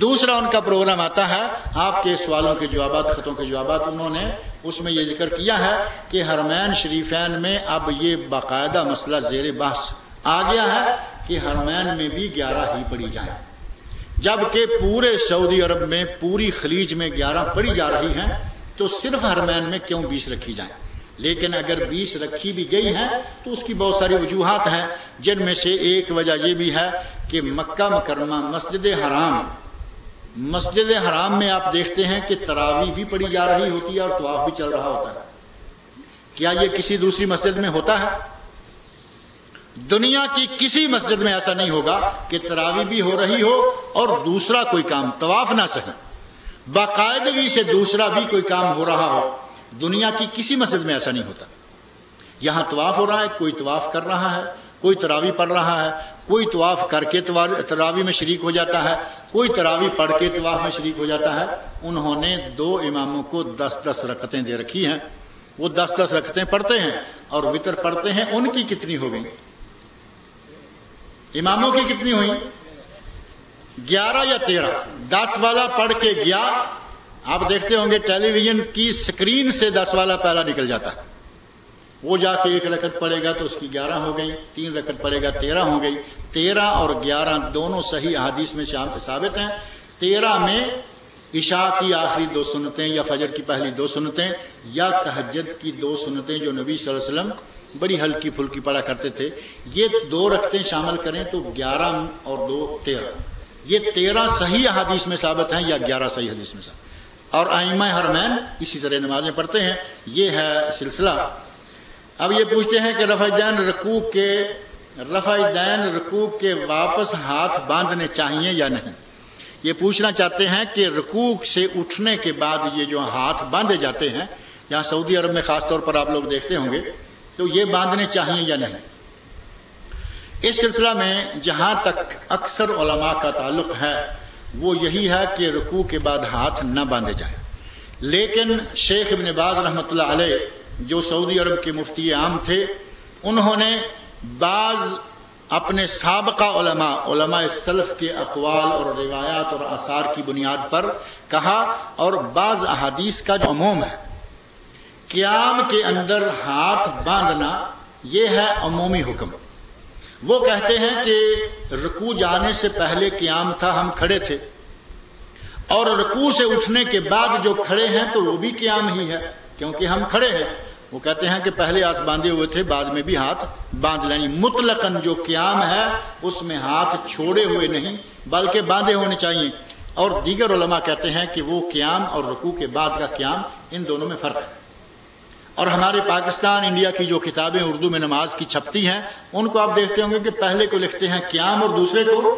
دوسرا ان کا پروگرام آتا ہے آپ کے سوالوں کے جوابات، خطوں کے جوابات۔ انہوں نے اس میں یہ ذکر کیا ہے کہ حرمین شریفین میں اب یہ باقاعدہ مسئلہ زیر بحث آ گیا ہے کہ حرمین میں بھی 11 ہی پڑھی جائیں، جبکہ پورے سعودی عرب میں پوری خلیج میں 11 پڑھی جا رہی ہیں، تو صرف حرمین میں کیوں 20 رکھی جائیں؟ لیکن اگر 20 رکھی بھی گئی ہیں تو اس کی بہت ساری وجوہات ہیں، جن میں سے ایک وجہ یہ بھی ہے کہ مکہ مکرمہ مسجد حرام مسجد حرام میں آپ دیکھتے ہیں کہ تراویح بھی پڑھی جا رہی ہوتی ہے اور طواف بھی چل رہا ہوتا ہے. کیا یہ کسی دوسری مسجد میں ہوتا ہے؟ دنیا کی کسی مسجد میں ایسا نہیں ہوگا کہ تراویح بھی ہو رہی ہو اور دوسرا کوئی کام، طواف نہ صحیح، باقاعدگی سے دوسرا بھی کوئی کام ہو رہا ہو. دنیا کی کسی مسجد میں ایسا نہیں ہوتا. یہاں طواف ہو رہا ہے، کوئی طواف کر رہا ہے، کوئی تراویح پڑھ رہا ہے، کوئی طواف کر کے تراویح میں شریک ہو جاتا ہے، کوئی تراویح پڑھ کے طواف میں شریک ہو جاتا ہے. انہوں نے 2 اماموں کو 10-10 رکعتیں دے رکھی ہیں. وہ 10-10 رکعتیں پڑھتے ہیں اور وتر پڑھتے ہیں. ان کی کتنی ہو گئی؟ اماموں کی کتنی ہوئی؟ 11 یا 13؟ 10 والا پڑھ کے گیا. آپ دیکھتے ہوں گے ٹیلی ویژن کی سکرین سے 10 والا پہلا نکل جاتا ہے. وہ جا کے 1 رکعت پڑھے گا تو اس کی 11 ہو گئی، 3 رکعت پڑھے گا 13 ہو گئی. 13 اور 11 دونوں صحیح احادیث میں ثابت ہیں. 13 میں عشاء کی آخری 2 سنتیں یا فجر کی پہلی 2 سنتیں یا تہجد کی 2 سنتیں جو نبی صلی اللہ علیہ وسلم بڑی ہلکی پھلکی پڑھا کرتے تھے، یہ 2 رکعتیں شامل کریں تو 11 اور 2 13. یہ 13 صحیح احادیث میں ثابت ہیں یا 11 صحیح حدیث میں ثابت. اور ائمہ حرمین اسی طرح نمازیں پڑھتے ہیں. یہ ہے سلسلہ. اب یہ پوچھتے ہیں کہ رفع دین رکوع کے واپس ہاتھ باندھنے چاہیے یا نہیں. یہ پوچھنا چاہتے ہیں کہ رکوع سے اٹھنے کے بعد یہ جو ہاتھ باندھے جاتے ہیں، یہاں سعودی عرب میں خاص طور پر آپ لوگ دیکھتے ہوں گے، تو یہ باندھنے چاہیے یا نہیں. اس سلسلہ میں جہاں تک اکثر علماء کا تعلق ہے وہ یہی ہے کہ رکوع کے بعد ہاتھ نہ باندھے جائیں. لیکن شیخ ابن باز رحمۃ اللہ علیہ جو سعودی عرب کے مفتی عام تھے، انہوں نے بعض اپنے سابقہ علماء سلف کے اقوال اور روایات اور آثار کی بنیاد پر کہا، اور بعض احادیث کا جو عموم ہے قیام کے اندر ہاتھ باندھنا یہ ہے عمومی حکم. وہ کہتے ہیں کہ رکوع جانے سے پہلے قیام تھا، ہم کھڑے تھے، اور رکوع سے اٹھنے کے بعد جو کھڑے ہیں تو وہ بھی قیام ہی ہے کیونکہ ہم کھڑے ہیں. وہ کہتے ہیں کہ پہلے ہاتھ باندھے ہوئے تھے، بعد میں بھی ہاتھ باندھ لیں. مطلقاً جو قیام ہے اس میں ہاتھ چھوڑے ہوئے نہیں بلکہ باندھے ہونے چاہیے. اور دیگر علماء کہتے ہیں کہ وہ قیام اور رکوع کے بعد کا قیام، ان دونوں میں فرق ہے. اور ہمارے پاکستان انڈیا کی جو کتابیں اردو میں نماز کی چھپتی ہیں، ان کو آپ دیکھتے ہوں گے کہ پہلے کو لکھتے ہیں قیام اور دوسرے کو،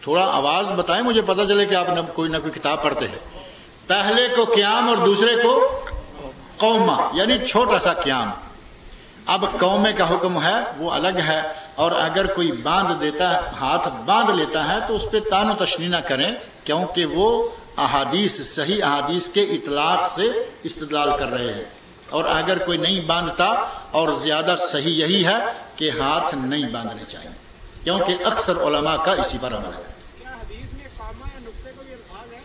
تھوڑا آواز بتائیں مجھے پتہ چلے کہ آپ کوئی نہ کوئی کتاب پڑھتے ہیں. پہلے کو قیام اور دوسرے کو قومہ، یعنی چھوٹا سا قیام. اب قومے کا حکم ہے وہ الگ ہے، اور اگر کوئی باندھ دیتا ہے، ہاتھ باندھ لیتا ہے تو اس پہ تان و تشنیع نہ کریں، کیونکہ وہ احادیث صحیح احادیث کے اطلاق سے استدلال کر رہے ہیں. اور اگر کوئی نہیں باندھتا، اور زیادہ صحیح یہی ہے کہ ہاتھ نہیں باندھنے چاہیے، کیونکہ اکثر علماء کا اسی پر عمل ہے.
کیا حدیث میں قامہ یا نقطے کو یہ الفاظ ہے؟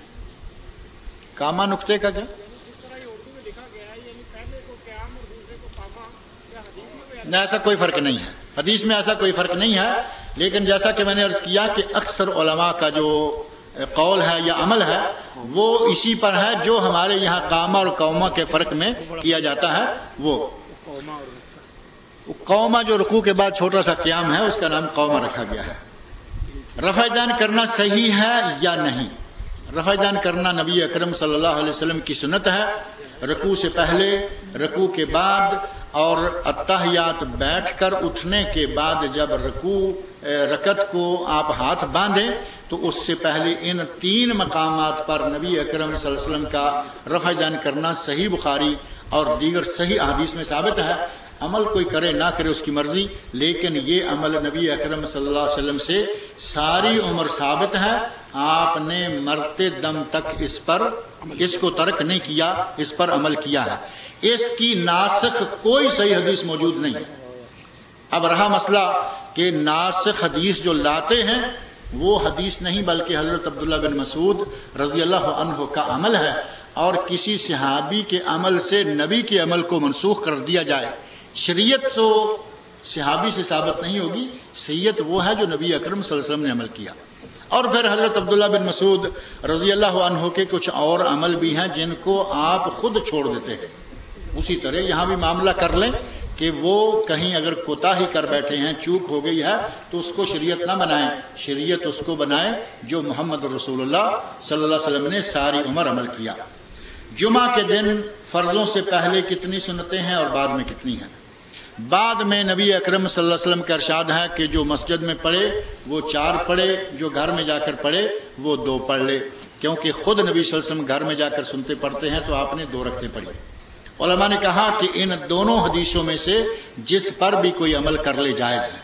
قامہ نقطے کا کیا؟
جس طرح یہ اردو میں لکھا گیا ہے، یعنی پہلے کو قیام اور دوسرے کو قامہ، کیا حدیث میں کوئی
ایسا کوئی فرق نہیں ہے. حدیث میں ایسا کوئی فرق نہیں ہے، لیکن جیسا کہ میں نے عرض کیا کہ اکثر علماء کا جو قول ہے یا عمل ہے وہ اسی پر ہے جو ہمارے یہاں قامہ اور قومہ کے فرق میں کیا جاتا ہے. وہ قومہ جو رکوع کے بعد چھوٹا سا قیام ہے اس کا نام قومہ رکھا گیا ہے. رفع دین کرنا صحیح ہے یا نہیں؟ رفع دین کرنا نبی اکرم صلی اللہ علیہ وسلم کی سنت ہے. رکوع سے پہلے، رکوع کے بعد، اور التحیات بیٹھ کر اٹھنے کے بعد جب رکعت کو آپ ہاتھ باندھیں تو اس سے پہلے ان 3 مقامات پر نبی اکرم صلی اللہ علیہ وسلم کا رفع دین کرنا صحیح بخاری اور دیگر صحیح احادیث میں ثابت ہے. عمل کوئی کرے نہ کرے اس کی مرضی، لیکن یہ عمل نبی اکرم صلی اللہ علیہ وسلم سے ساری عمر ثابت ہے. آپ نے مرتے دم تک اس کو ترک نہیں کیا، اس پر عمل کیا ہے. اس کی ناسخ کوئی صحیح حدیث موجود نہیں ہے. اب رہا مسئلہ کہ ناسخ حدیث جو لاتے ہیں وہ حدیث نہیں بلکہ حضرت عبداللہ بن مسعود رضی اللہ عنہ کا عمل ہے، اور کسی صحابی کے عمل سے نبی کے عمل کو منسوخ کر دیا جائے. شریعت تو صحابی سے ثابت نہیں ہوگی، شریعت وہ ہے جو نبی اکرم صلی اللہ علیہ وسلم نے عمل کیا. اور پھر حضرت عبداللہ بن مسعود رضی اللہ عنہ کے کچھ اور عمل بھی ہیں جن کو آپ خود چھوڑ دیتے ہیں. اسی طرح یہاں بھی معاملہ کر لیں کہ وہ کہیں اگر کوتاہی کر بیٹھے ہیں، چوک ہو گئی ہے، تو اس کو شریعت نہ بنائیں، شریعت اس کو بنائیں جو محمد رسول اللہ صلی اللہ علیہ وسلم نے ساری عمر عمل کیا۔ جمعہ کے دن فرضوں سے پہلے کتنی سنتیں ہیں اور بعد میں کتنی ہیں؟ بعد میں نبی اکرم صلی اللہ علیہ وسلم کا ارشاد ہے کہ جو مسجد میں پڑھے وہ 4 پڑھے، جو گھر میں جا کر پڑھے وہ 2 پڑھ لے، کیونکہ خود نبی صلی اللہ علیہ وسلم گھر میں جا کر سنتے پڑھتے ہیں، تو آپ نے 2 رکعتیں پڑھی۔ علماء نے کہا کہ ان دونوں حدیثوں میں سے جس پر بھی کوئی عمل کر لے جائز ہے،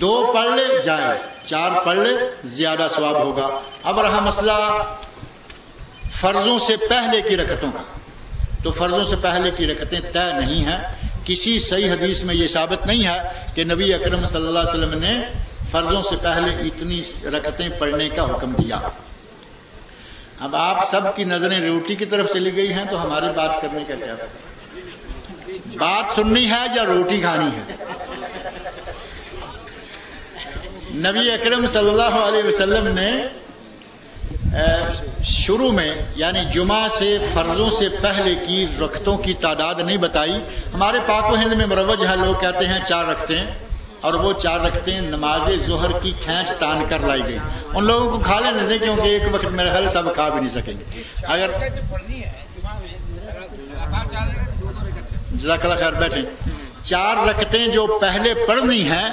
2 پڑھ لے جائز، 4 پڑھ لے زیادہ ثواب ہوگا۔ اب رہا مسئلہ فرضوں سے پہلے کی رکعتوں کا، تو فرضوں سے پہلے کی رکعتیں طے نہیں ہیں، کسی صحیح حدیث میں یہ ثابت نہیں ہے کہ نبی اکرم صلی اللہ علیہ وسلم نے فرضوں سے پہلے اتنی رکعتیں پڑھنے کا حکم دیا۔ اب آپ سب کی نظریں روٹی کی طرف چلی گئی ہیں، تو ہماری بات کرنے کا کیا؟ بات سننی ہے یا روٹی کھانی ہے؟ نبی اکرم صلی اللہ علیہ وسلم نے شروع میں یعنی جمعہ سے فرضوں سے پہلے کی رکعتوں کی تعداد نہیں بتائی۔ ہمارے پاک و ہند میں مروج ہے، لوگ کہتے ہیں 4 رکعتیں، اور وہ 4 رکعتیں نماز ظہر کی کھینچ تان کر لائی گئی۔ ان لوگوں کو کھا لینے دیں، کیونکہ ایک وقت میرے خیال سب کھا بھی نہیں سکیں گے۔ اگر جزاک اللہ خیر، بیٹھیں۔ 4 رکعتیں جو پہلے پڑھنی ہیں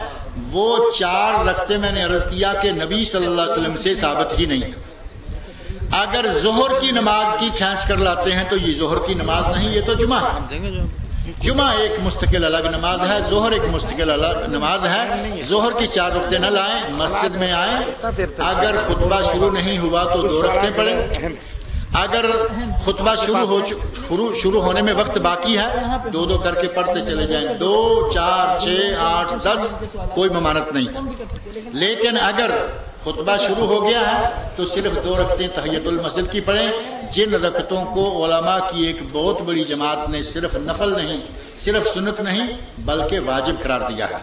وہ 4 رکعتیں میں نے عرض کیا کہ نبی صلی اللہ علیہ وسلم سے ثابت ہی نہیں۔ اگر ظہر کی نماز کی کھینچ کر لاتے ہیں تو یہ ظہر کی نماز نہیں، یہ تو جمعہ ہے۔ جمعہ ایک مستقل الگ نماز ہے، ظہر ایک مستقل الگ نماز ہے۔ ظہر کی 4 رکعتیں نہ لائیں، مسجد میں آئیں، اگر خطبہ شروع نہیں ہوا تو 2 رکعتیں پڑھیں، اگر خطبہ شروع ہونے میں وقت باقی ہے 2 کر کے پڑھتے چلے جائیں، 2 4 6 8 10 کوئی ممانعت نہیں۔ لیکن اگر خطبہ شروع ہو گیا ہے تو صرف 2 رکعتیں تحیۃ المسجد کی پڑھیں، جن رکعتوں کو علماء کی ایک بہت بڑی جماعت نے صرف نفل نہیں، صرف سنت نہیں بلکہ واجب قرار دیا ہے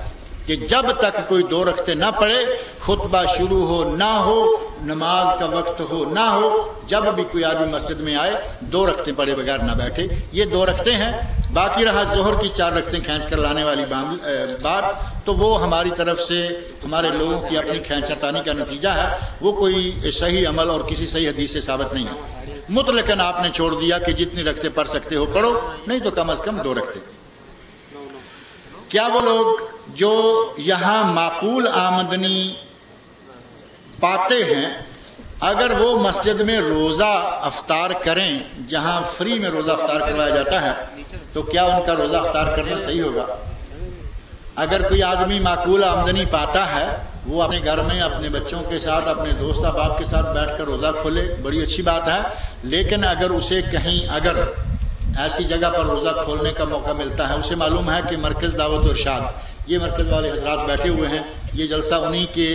کہ جب تک کوئی 2 رکعتیں نہ پڑھے، خطبہ شروع ہو نہ ہو، نماز کا وقت ہو نہ ہو، جب بھی کوئی آدمی مسجد میں آئے 2 رکعتیں پڑھے بغیر نہ بیٹھے۔ یہ 2 رکعتیں ہیں۔ باقی رہا ظہر کی 4 رکعتیں کھینچ کر لانے والی بات، تو وہ ہماری طرف سے ہمارے لوگوں کی اپنی کھینچتانی کا نتیجہ ہے، وہ کوئی صحیح عمل اور کسی صحیح حدیث سے ثابت نہیں ہے۔ مطلقاً آپ نے چھوڑ دیا کہ جتنی رکعتیں پڑھ سکتے ہو پڑھو، نہیں تو کم از کم 2 رکعتیں۔ کیا وہ لوگ جو یہاں معقول آمدنی پاتے ہیں، اگر وہ مسجد میں روزہ افطار کریں جہاں فری میں روزہ افطار کروایا جاتا ہے، تو کیا ان کا روزہ افطار کرنا صحیح ہوگا؟ اگر کوئی آدمی معقول آمدنی پاتا ہے، وہ اپنے گھر میں اپنے بچوں کے ساتھ، اپنے دوست احباب کے ساتھ بیٹھ کر روزہ کھولے، بڑی اچھی بات ہے۔ لیکن اگر اسے کہیں اگر ایسی جگہ پر روزہ کھولنے کا موقع ملتا ہے، اسے معلوم ہے کہ مرکز دعوت و ارشاد، یہ مرکز والے حضرات بیٹھے ہوئے ہیں، یہ جلسہ انہی کے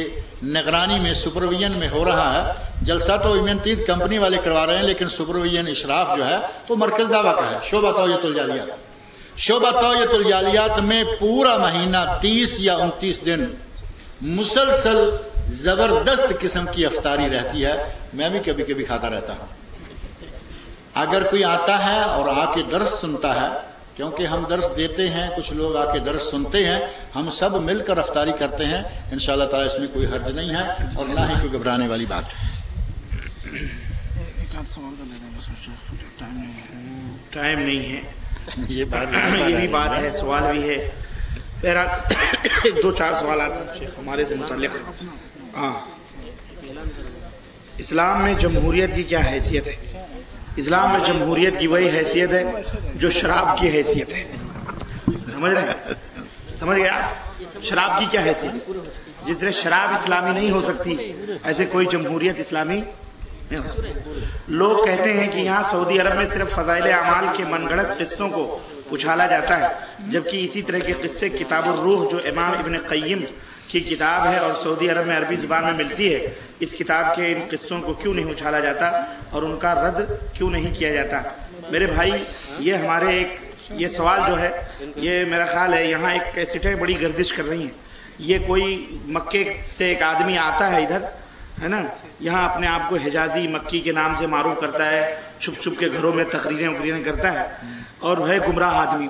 نگرانی میں سپرویژن میں ہو رہا ہے۔ جلسہ تو ایمنتید کمپنی والے کروا رہے ہیں، لیکن سپرویژن اشراف جو ہے وہ مرکز دعوت کا ہے، شعبہ توعیت الجالیات۔ شعبہ توعیت الجالیات میں پورا مہینہ 30 یا 29 دن مسلسل زبردست قسم کی افطاری رہتی ہے، میں بھی کبھی کبھی کھاتا رہتا ہوں۔ اگر کوئی آتا ہے اور آ کے درس سنتا ہے، کیونکہ ہم درس دیتے ہیں، کچھ لوگ آ کے درس سنتے ہیں، ہم سب مل کر افطاری کرتے ہیں، انشاءاللہ تعالی اس میں کوئی حرج نہیں ہے اور نہ ہی کوئی گھبرانے والی بات ہے۔
ٹائم نہیں ہے، یہ بھی بات ہے، سوال بھی ہے، بہرحال 2-4 سوالات ہمارے سے متعلق۔ اسلام میں جمہوریت کی کیا حیثیت ہے؟ اسلام میں جمہوریت کی وہی حیثیت ہے جو شراب کی حیثیت ہے۔ سمجھ رہے ہیں؟ سمجھ گئے آپ؟ شراب کی کیا حیثیت ہے؟ جس طرح شراب اسلامی نہیں ہو سکتی، ایسے کوئی جمہوریت اسلامی نہیں ہو سکتی۔ لوگ کہتے ہیں کہ یہاں سعودی عرب میں صرف فضائل اعمال کے من گھڑت قصوں کو اچھالا جاتا ہے، جبکہ اسی طرح کے قصے کتاب الروح جو امام ابن قیم کی کتاب ہے اور سعودی عرب میں عربی زبان میں ملتی ہے، اس کتاب کے ان قصوں کو کیوں نہیں اچھالا جاتا اور ان کا رد کیوں نہیں کیا جاتا؟ میرے بھائی، یہ ہمارے یہ سوال جو ہے، یہ میرا خیال ہے یہاں ایک کیسٹیں بڑی گردش کر رہی ہیں۔ یہ کوئی مکے سے ایک آدمی آتا ہے ادھر، ہے نا، یہاں اپنے آپ کو حجازی مکی کے نام سے معروف کرتا ہے، چھپ چھپ کے گھروں میں تقریریں کرتا ہے اور ہے گمراہ آدمی،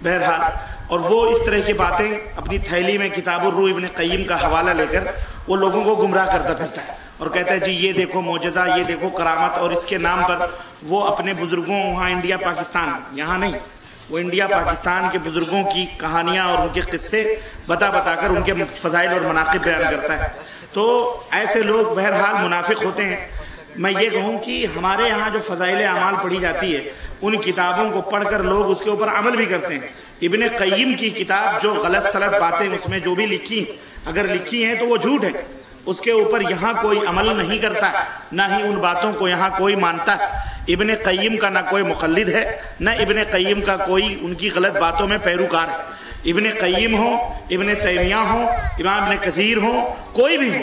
بہرحال، اور وہ اس طرح کی باتیں اپنی تھیلی میں کتاب الروح ابن قیم کا حوالہ لے کر وہ لوگوں کو گمراہ کرتا پھرتا ہے اور کہتا ہے جی یہ دیکھو معجزہ، یہ دیکھو کرامت، اور اس کے نام پر وہ اپنے بزرگوں وہاں انڈیا پاکستان، یہاں نہیں، وہ انڈیا پاکستان کے بزرگوں کی کہانیاں اور ان کے قصے بتا بتا کر ان کے فضائل اور مناقب بیان کرتا ہے۔ تو ایسے لوگ بہرحال منافق ہوتے ہیں۔ میں یہ کہوں کہ ہمارے یہاں جو فضائل اعمال پڑھی جاتی ہے ان کتابوں کو پڑھ کر لوگ اس کے اوپر عمل بھی کرتے ہیں۔ ابن قیم کی کتاب جو غلط سلط باتیں اس میں جو بھی لکھی، اگر لکھی ہیں تو وہ جھوٹ ہے، اس کے اوپر یہاں کوئی عمل نہیں کرتا، نہ ہی ان باتوں کو یہاں کوئی مانتا ہے۔ ابن قیم کا نہ کوئی مقلد ہے، نہ ابن قیم کا کوئی ان کی غلط باتوں میں پیروکار ہے۔ ابن قیم ہو، ابن تیمیہ ہو، امام ابن کثیر ہو، کوئی بھی ہو،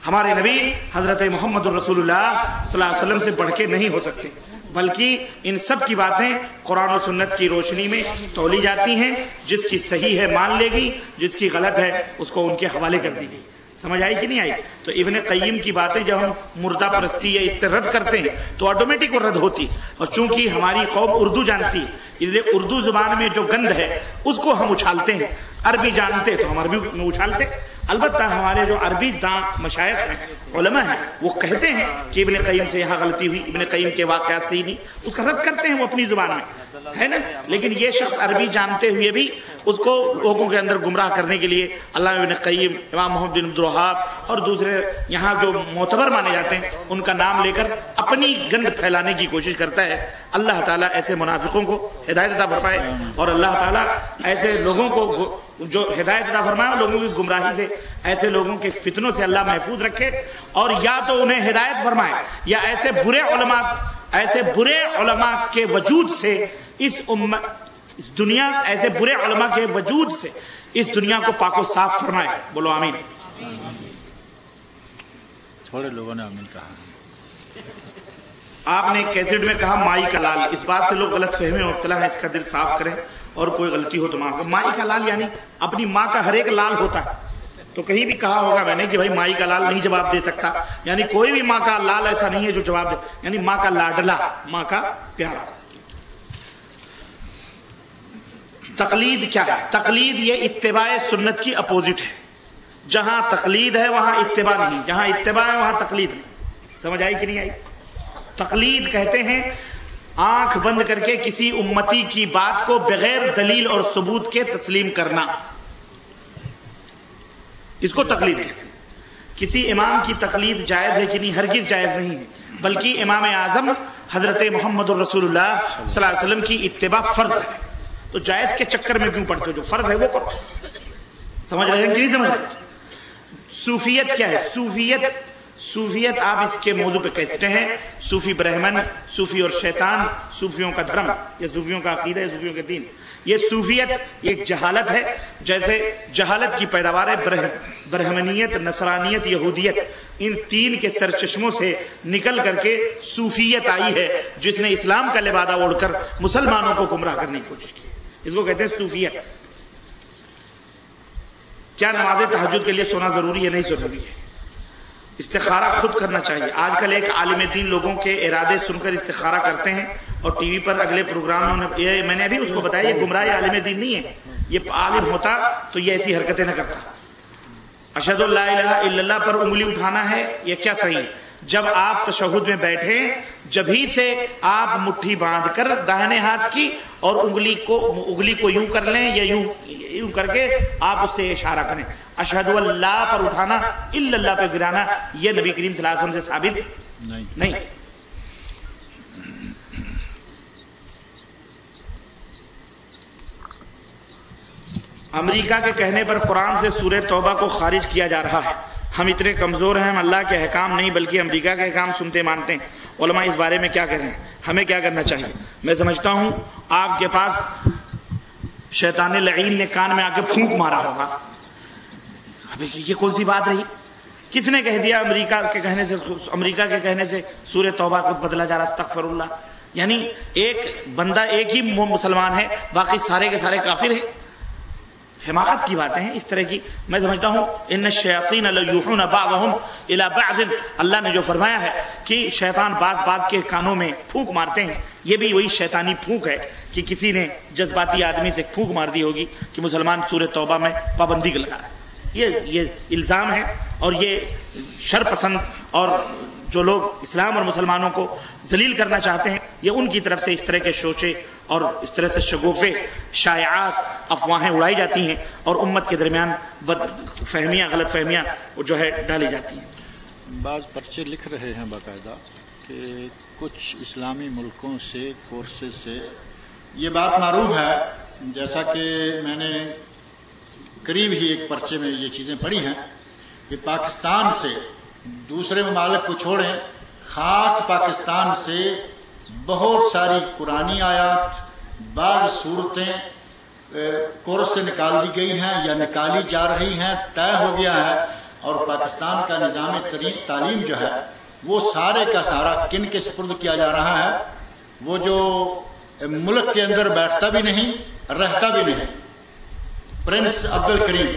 ہمارے نبی حضرت محمد الرسول اللہ صلی اللہ علیہ وسلم سے بڑھ کے نہیں ہو سکتے، بلکہ ان سب کی باتیں قرآن و سنت کی روشنی میں تولی جاتی ہیں۔ جس کی صحیح ہے مان لے گی، جس کی غلط ہے اس کو ان کے حوالے کر دی گئی۔ سمجھ آئی کہ نہیں آئی؟ تو ابن قیم کی باتیں جب ہم مردہ پرستی یا اس سے رد کرتے ہیں تو آٹومیٹک وہ رد ہوتی، اور چونکہ ہماری قوم اردو جانتی ہے اس لیے اردو زبان میں جو گند ہے اس کو ہم اچھالتے ہیں، عربی جانتے تو ہم عربی میں اچھالتے۔ البتہ ہمارے جو عربی داں مشائخ ہیں، علماء ہیں، وہ کہتے ہیں کہ ابن قیم سے یہاں غلطی ہوئی، ابن قیم کے واقعات صحیح نہیں، اس کا رد کرتے ہیں وہ اپنی زبان میں، ہے نا۔ لیکن یہ شخص عربی جانتے ہوئے بھی اس کو لوگوں کے اندر گمراہ کرنے کے لیے علامہ ابن قیم، امام محمد بن عبد الوہاب اور دوسرے یہاں جو معتبر مانے جاتے ہیں ان کا نام لے کر اپنی گند پھیلانے کی کوشش کرتا ہے۔ اللہ تعالیٰ ایسے منافقوں کو ہدایت عطا فرمائے، اور اللہ تعالیٰ ایسے لوگوں کو جو ہدایت عطا فرمائے، لوگوں کی گمراہی سے، ایسے لوگوں کے فتنوں سے اللہ محفوظ رکھے، اور یا تو انہیں ہدایت فرمائے یا ایسے برے علماء کے وجود سے اس دنیا، ایسے برے علماء کے وجود سے اس دنیا کو پاک و صاف فرمائے۔ بولو آمین۔
تھوڑے لوگوں نے آمین کہا۔
آپ نے کیسٹ میں کہا مائی کا لال، اس بات سے لوگ غلط فہمی میں مبتلا ہے، اس کا دل صاف کریں، اور کوئی غلطی ہو تو معاف کریں۔ مائی کا لال یعنی اپنی ماں کا ہر ایک لال ہوتا ہے، تو کہیں بھی کہا ہوگا میں نے کہ بھائی مائی کا لال نہیں جواب دے سکتا، یعنی کوئی بھی ماں کا لال ایسا نہیں ہے جو جواب دے، یعنی ماں کا لاڈلا، ماں کا پیارا۔ تقلید کیا ہے؟ تقلید یہ اتباع سنت کی اپوزٹ ہے۔ جہاں تقلید ہے وہاں اتباع نہیں، جہاں اتباع ہے وہاں تقلید نہیں۔ سمجھ آئی کہ نہیں آئی؟ تقلید کہتے ہیں آنکھ بند کر کے کسی امتی کی بات کو بغیر دلیل اور ثبوت کے تسلیم کرنا، اس کو تقلید کہتے ہیں۔ کسی امام کی تقلید جائز ہے کہ نہیں؟ ہرگز جائز نہیں ہے، بلکہ امام اعظم حضرت محمد الرسول اللہ صلی اللہ علیہ وسلم کی اتباع فرض ہے، تو جائز کے چکر میں کیوں پڑتے ہو؟ جو فرض ہے وہ کرو۔ سمجھ رہے ہیں کہ نہیں سمجھ رہے؟ صوفیت کیا ہے؟ صوفیت آپ اس کے موضوع پہ کہتے ہیں صوفی برہمن، صوفی اور شیطان، صوفیوں کا دھرم، یا صوفیوں کا عقیدہ ہے، صوفیوں کے دین۔ یہ صوفیت ایک جہالت ہے، جیسے جہالت کی پیداوار ہے برہمنیت، نصرانیت، یہودیت، ان تین کے سرچشموں سے نکل کر کے صوفیت آئی ہے، جس نے اسلام کا لبادہ اوڑھ کر مسلمانوں کو گمراہ کرنے کی کوشش کی، اس کو کہتے ہیں صوفیت۔ کیا نماز تہجد کے لیے سونا ضروری ہے؟ نہیں ضروری ہے، استخارہ خود کرنا چاہیے۔ آج کل ایک عالم دین لوگوں کے ارادے سن کر استخارہ کرتے ہیں، اور ٹی وی پر اگلے پروگرام میں میں نے ابھی اس کو بتایا یہ گمراہ عالم دین نہیں ہے، یہ عالم ہوتا تو یہ ایسی حرکتیں نہ کرتا۔ اشہد ان لا الہ الا اللہ پر انگلی اٹھانا ہے، یہ کیا صحیح ہے؟ جب آپ تشہد میں بیٹھیں جبھی سے آپ مٹھی باندھ کر داہنے ہاتھ کی اور انگلی کو یوں کر لیں یا یوں کر کے آپ اس سے اشارہ کریں۔ اشہد اللہ پر اٹھانا، الا اللہ پہ گرانا، یہ نبی کریم صلی اللہ علیہ وسلم سے ثابت نہیں۔ امریکہ کے کہنے پر قرآن سے سورہ توبہ کو خارج کیا جا رہا ہے۔ ہم اتنے کمزور ہیں، ہم اللہ کے احکام نہیں بلکہ امریکہ کے احکام سنتے مانتے ہیں۔ علماء اس بارے میں کیا کہہ رہے ہیں؟ ہمیں کیا کرنا چاہیے؟ میں سمجھتا ہوں آپ کے پاس شیطان لعین نے کان میں آ کے پھونک مارا ہوگا، ابھی یہ کون سی بات رہی؟ کس نے کہہ دیا امریکہ کے کہنے سے سورہ توبہ کو بدلا جا رہا؟ استغفر اللہ۔ یعنی ایک بندہ ایک ہی مسلمان ہے، باقی سارے کے سارے کافر ہیں، حماقت کی باتیں ہیں اس طرح کی. میں سمجھتا ہوں ان الشیاطین لیوحون بعضهم الی بعض، اللہ نے جو فرمایا ہے کہ شیطان بعض کے کانوں میں پھونک مارتے ہیں، یہ بھی وہی شیطانی پھونک ہے کہ کسی نے جذباتی آدمی سے پھونک مار دی ہوگی کہ مسلمان سورہ توبہ میں پابندی لگا ہے. یہ الزام ہے، اور یہ شر پسند اور جو لوگ اسلام اور مسلمانوں کو ذلیل کرنا چاہتے ہیں، یہ ان کی طرف سے اس طرح کے شوشے اور اس طرح سے شگوفے، شائعات، افواہیں اڑائی جاتی ہیں اور امت کے درمیان فہمیاں، غلط فہمیاں جو ہے ڈالی جاتی ہیں.
بعض پرچے لکھ رہے ہیں باقاعدہ کہ کچھ اسلامی ملکوں سے، کورسز سے یہ بات معروف ہے، جیسا کہ میں نے قریب ہی ایک پرچے میں یہ چیزیں پڑھی ہیں کہ پاکستان سے، دوسرے ممالک کو چھوڑیں، خاص پاکستان سے بہت ساری قرآنی آیات، بعض صورتیں کورس سے نکال دی گئی ہیں یا نکالی جا رہی ہیں، طے ہو گیا ہے. اور پاکستان کا نظام تعلیم جو ہے وہ سارے کا سارا کن کے سپرد کیا جا رہا ہے؟ وہ جو ملک کے اندر بیٹھتا بھی نہیں، رہتا بھی نہیں، پرنس عبد الکریم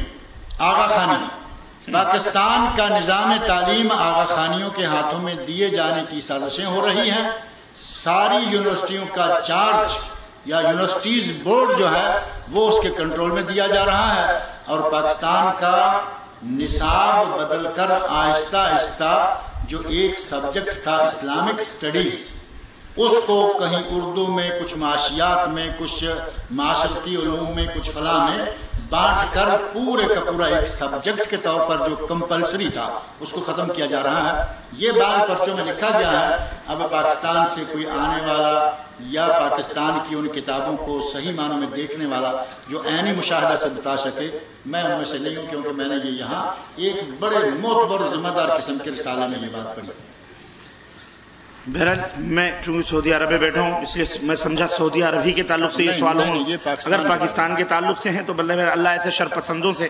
آغا خانی. پاکستان کا نظام تعلیم آغا خانیوں کے ہاتھوں میں دیے جانے کی سازشیں ہو رہی ہیں. ساری یونیورسٹیوں کا چارج یا یونیورسٹیز بورڈ جو ہے وہ اس کے کنٹرول میں دیا جا رہا ہے، اور پاکستان کا نصاب بدل کر آہستہ آہستہ جو ایک سبجیکٹ تھا اسلامک سٹڈیز، اس کو کہیں اردو میں، کچھ معاشیات میں، کچھ معاشرتی علوم میں، کچھ فلاں میں بانٹ کر پورے کا پورا ایک سبجیکٹ کے طور پر جو کمپلسری تھا اس کو ختم کیا جا رہا ہے. یہ بعض پرچوں میں لکھا گیا ہے. اب پاکستان سے کوئی آنے والا یا پاکستان کی ان کتابوں کو صحیح معنوں میں دیکھنے والا جو عینی مشاہدہ سے بتا سکے، میں ان میں سے نہیں ہوں، کیونکہ میں نے یہ یہاں ایک بڑے معتبر اور ذمہ دار قسم کے رسالے میں یہ بات پڑھی.
بہرحال میں چونکہ سعودی عرب میں بیٹھا ہوں اس لیے میں سمجھا سعودی عرب ہی کے تعلق سے یہ سوال ہوں. اگر پاکستان کے تعلق سے ہیں تو بلّہ اللہ ایسے شرپسندوں سے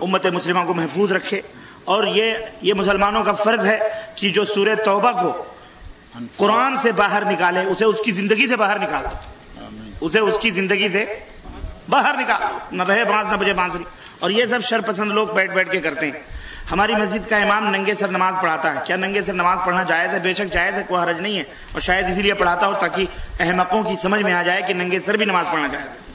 امت مسلمہ کو محفوظ رکھے. اور یہ مسلمانوں کا فرض ہے کہ جو سورہ توبہ کو قرآن سے باہر نکالے، اسے اس کی زندگی سے باہر نکال دو، اسے اس کی زندگی سے باہر نکال دو، نہ رہے بانس نہ بجے بانسری. اور یہ سب شرپسند لوگ بیٹھ کے کرتے ہیں. ہماری مسجد کا امام ننگے سر نماز پڑھاتا ہے. کیا ننگے سر نماز پڑھنا جائز ہے؟ بے شک جائز ہے، کوئی حرج نہیں ہے. اور شاید اسی لیے پڑھاتا ہو تاکہ احمقوں کی سمجھ میں آ جائے کہ ننگے سر بھی نماز پڑھنا جائز ہے.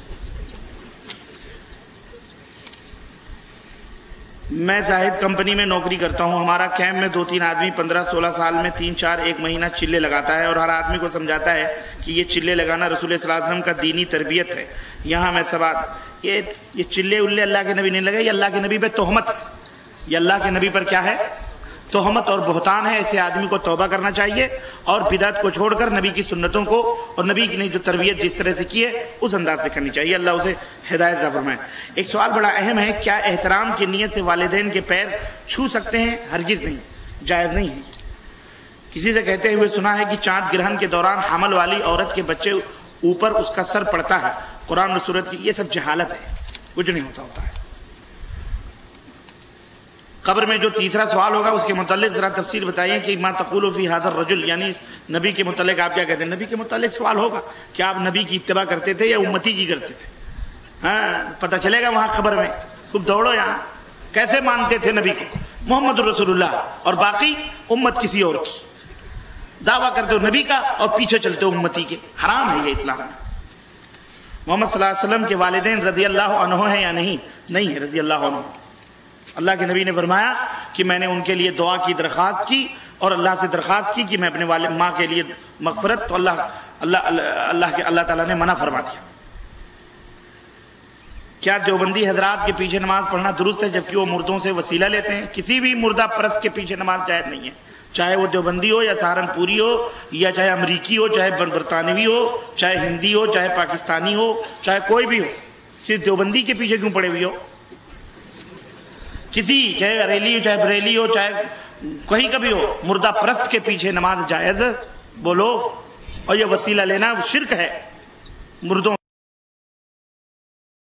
میں زاہد کمپنی میں نوکری کرتا ہوں. ہمارا کیمپ میں 2-3 آدمی 15-16 سال میں 3-4 ایک مہینہ چلے لگاتا ہے، اور ہر آدمی کو سمجھاتا ہے کہ یہ چلے لگانا رسول صلی اللہ علیہ وسلم کا دینی تربیت ہے. یہاں میں سوال، یہ چلے الے اللہ کے نبی نہیں لگے، یہ اللہ کے نبی پہ تہمت ہے. یہ اللہ کے نبی پر کیا ہے؟ تہمت اور بہتان ہے. ایسے آدمی کو توبہ کرنا چاہیے اور بدعت کو چھوڑ کر نبی کی سنتوں کو اور نبی کی جو تربیت جس طرح سے کی ہے اس انداز سے کرنی چاہیے. اللہ اسے ہدایت عطا فرمائے. ایک سوال بڑا اہم ہے، کیا احترام کی نیت سے والدین کے پیر چھو سکتے ہیں؟ ہرگز نہیں، جائز نہیں ہے. کسی سے کہتے ہوئے سنا ہے کہ چاند گرہن کے دوران حمل والی عورت کے بچے اوپر اس کا سر پڑتا ہے. قرآن و سورت کی یہ سب جہالت ہے، کچھ نہیں ہوتا ہے. قبر میں جو تیسرا سوال ہوگا اس کے متعلق ذرا تفصیل بتائیے کہ ما تقول فی ھذا الرجل، یعنی نبی کے متعلق آپ کیا کہتے ہیں؟ نبی کے متعلق سوال ہوگا کہ آپ نبی کی اتباع کرتے تھے یا امتی کی کرتے تھے. ہاں پتہ چلے گا وہاں خبر میں. خوب دوڑو یہاں. کیسے مانتے تھے نبی کو؟ محمد رسول اللہ اور باقی امت کسی اور کی. دعویٰ کرتے ہو نبی کا اور پیچھے چلتے ہو امتی کے. حرام ہے یہ اسلام میں. محمد صلی اللہ علیہ وسلم کے والدین رضی اللہ عنہ ہیں یا نہیں؟ نہیں ہے رضی اللہ عنہ. اللہ کے نبی نے فرمایا کہ میں نے ان کے لیے دعا کی درخواست کی اور اللہ سے درخواست کی کہ میں اپنے والد ماں کے لیے مغفرت، تو اللہ تعالیٰ نے منع فرما دیا. کیا دیوبندی حضرات کے پیچھے نماز پڑھنا درست ہے جبکہ وہ مردوں سے وسیلہ لیتے ہیں؟ کسی بھی مردہ پرست کے پیچھے نماز جائز نہیں ہے، چاہے وہ دیوبندی ہو یا سہارنپوری ہو یا چاہے امریکی ہو، چاہے برطانوی ہو، چاہے ہندی ہو، چاہے پاکستانی ہو، چاہے کوئی بھی ہو. صرف دیوبندی کے پیچھے کیوں پڑے ہوئی ہو؟ کسی چاہے اریلی ہو، چاہے بریلی ہو، چاہے کہیں کا بھی ہو، مردہ پرست کے پیچھے نماز جائز بولو. اور یہ وسیلہ لینا شرک ہے. مردوں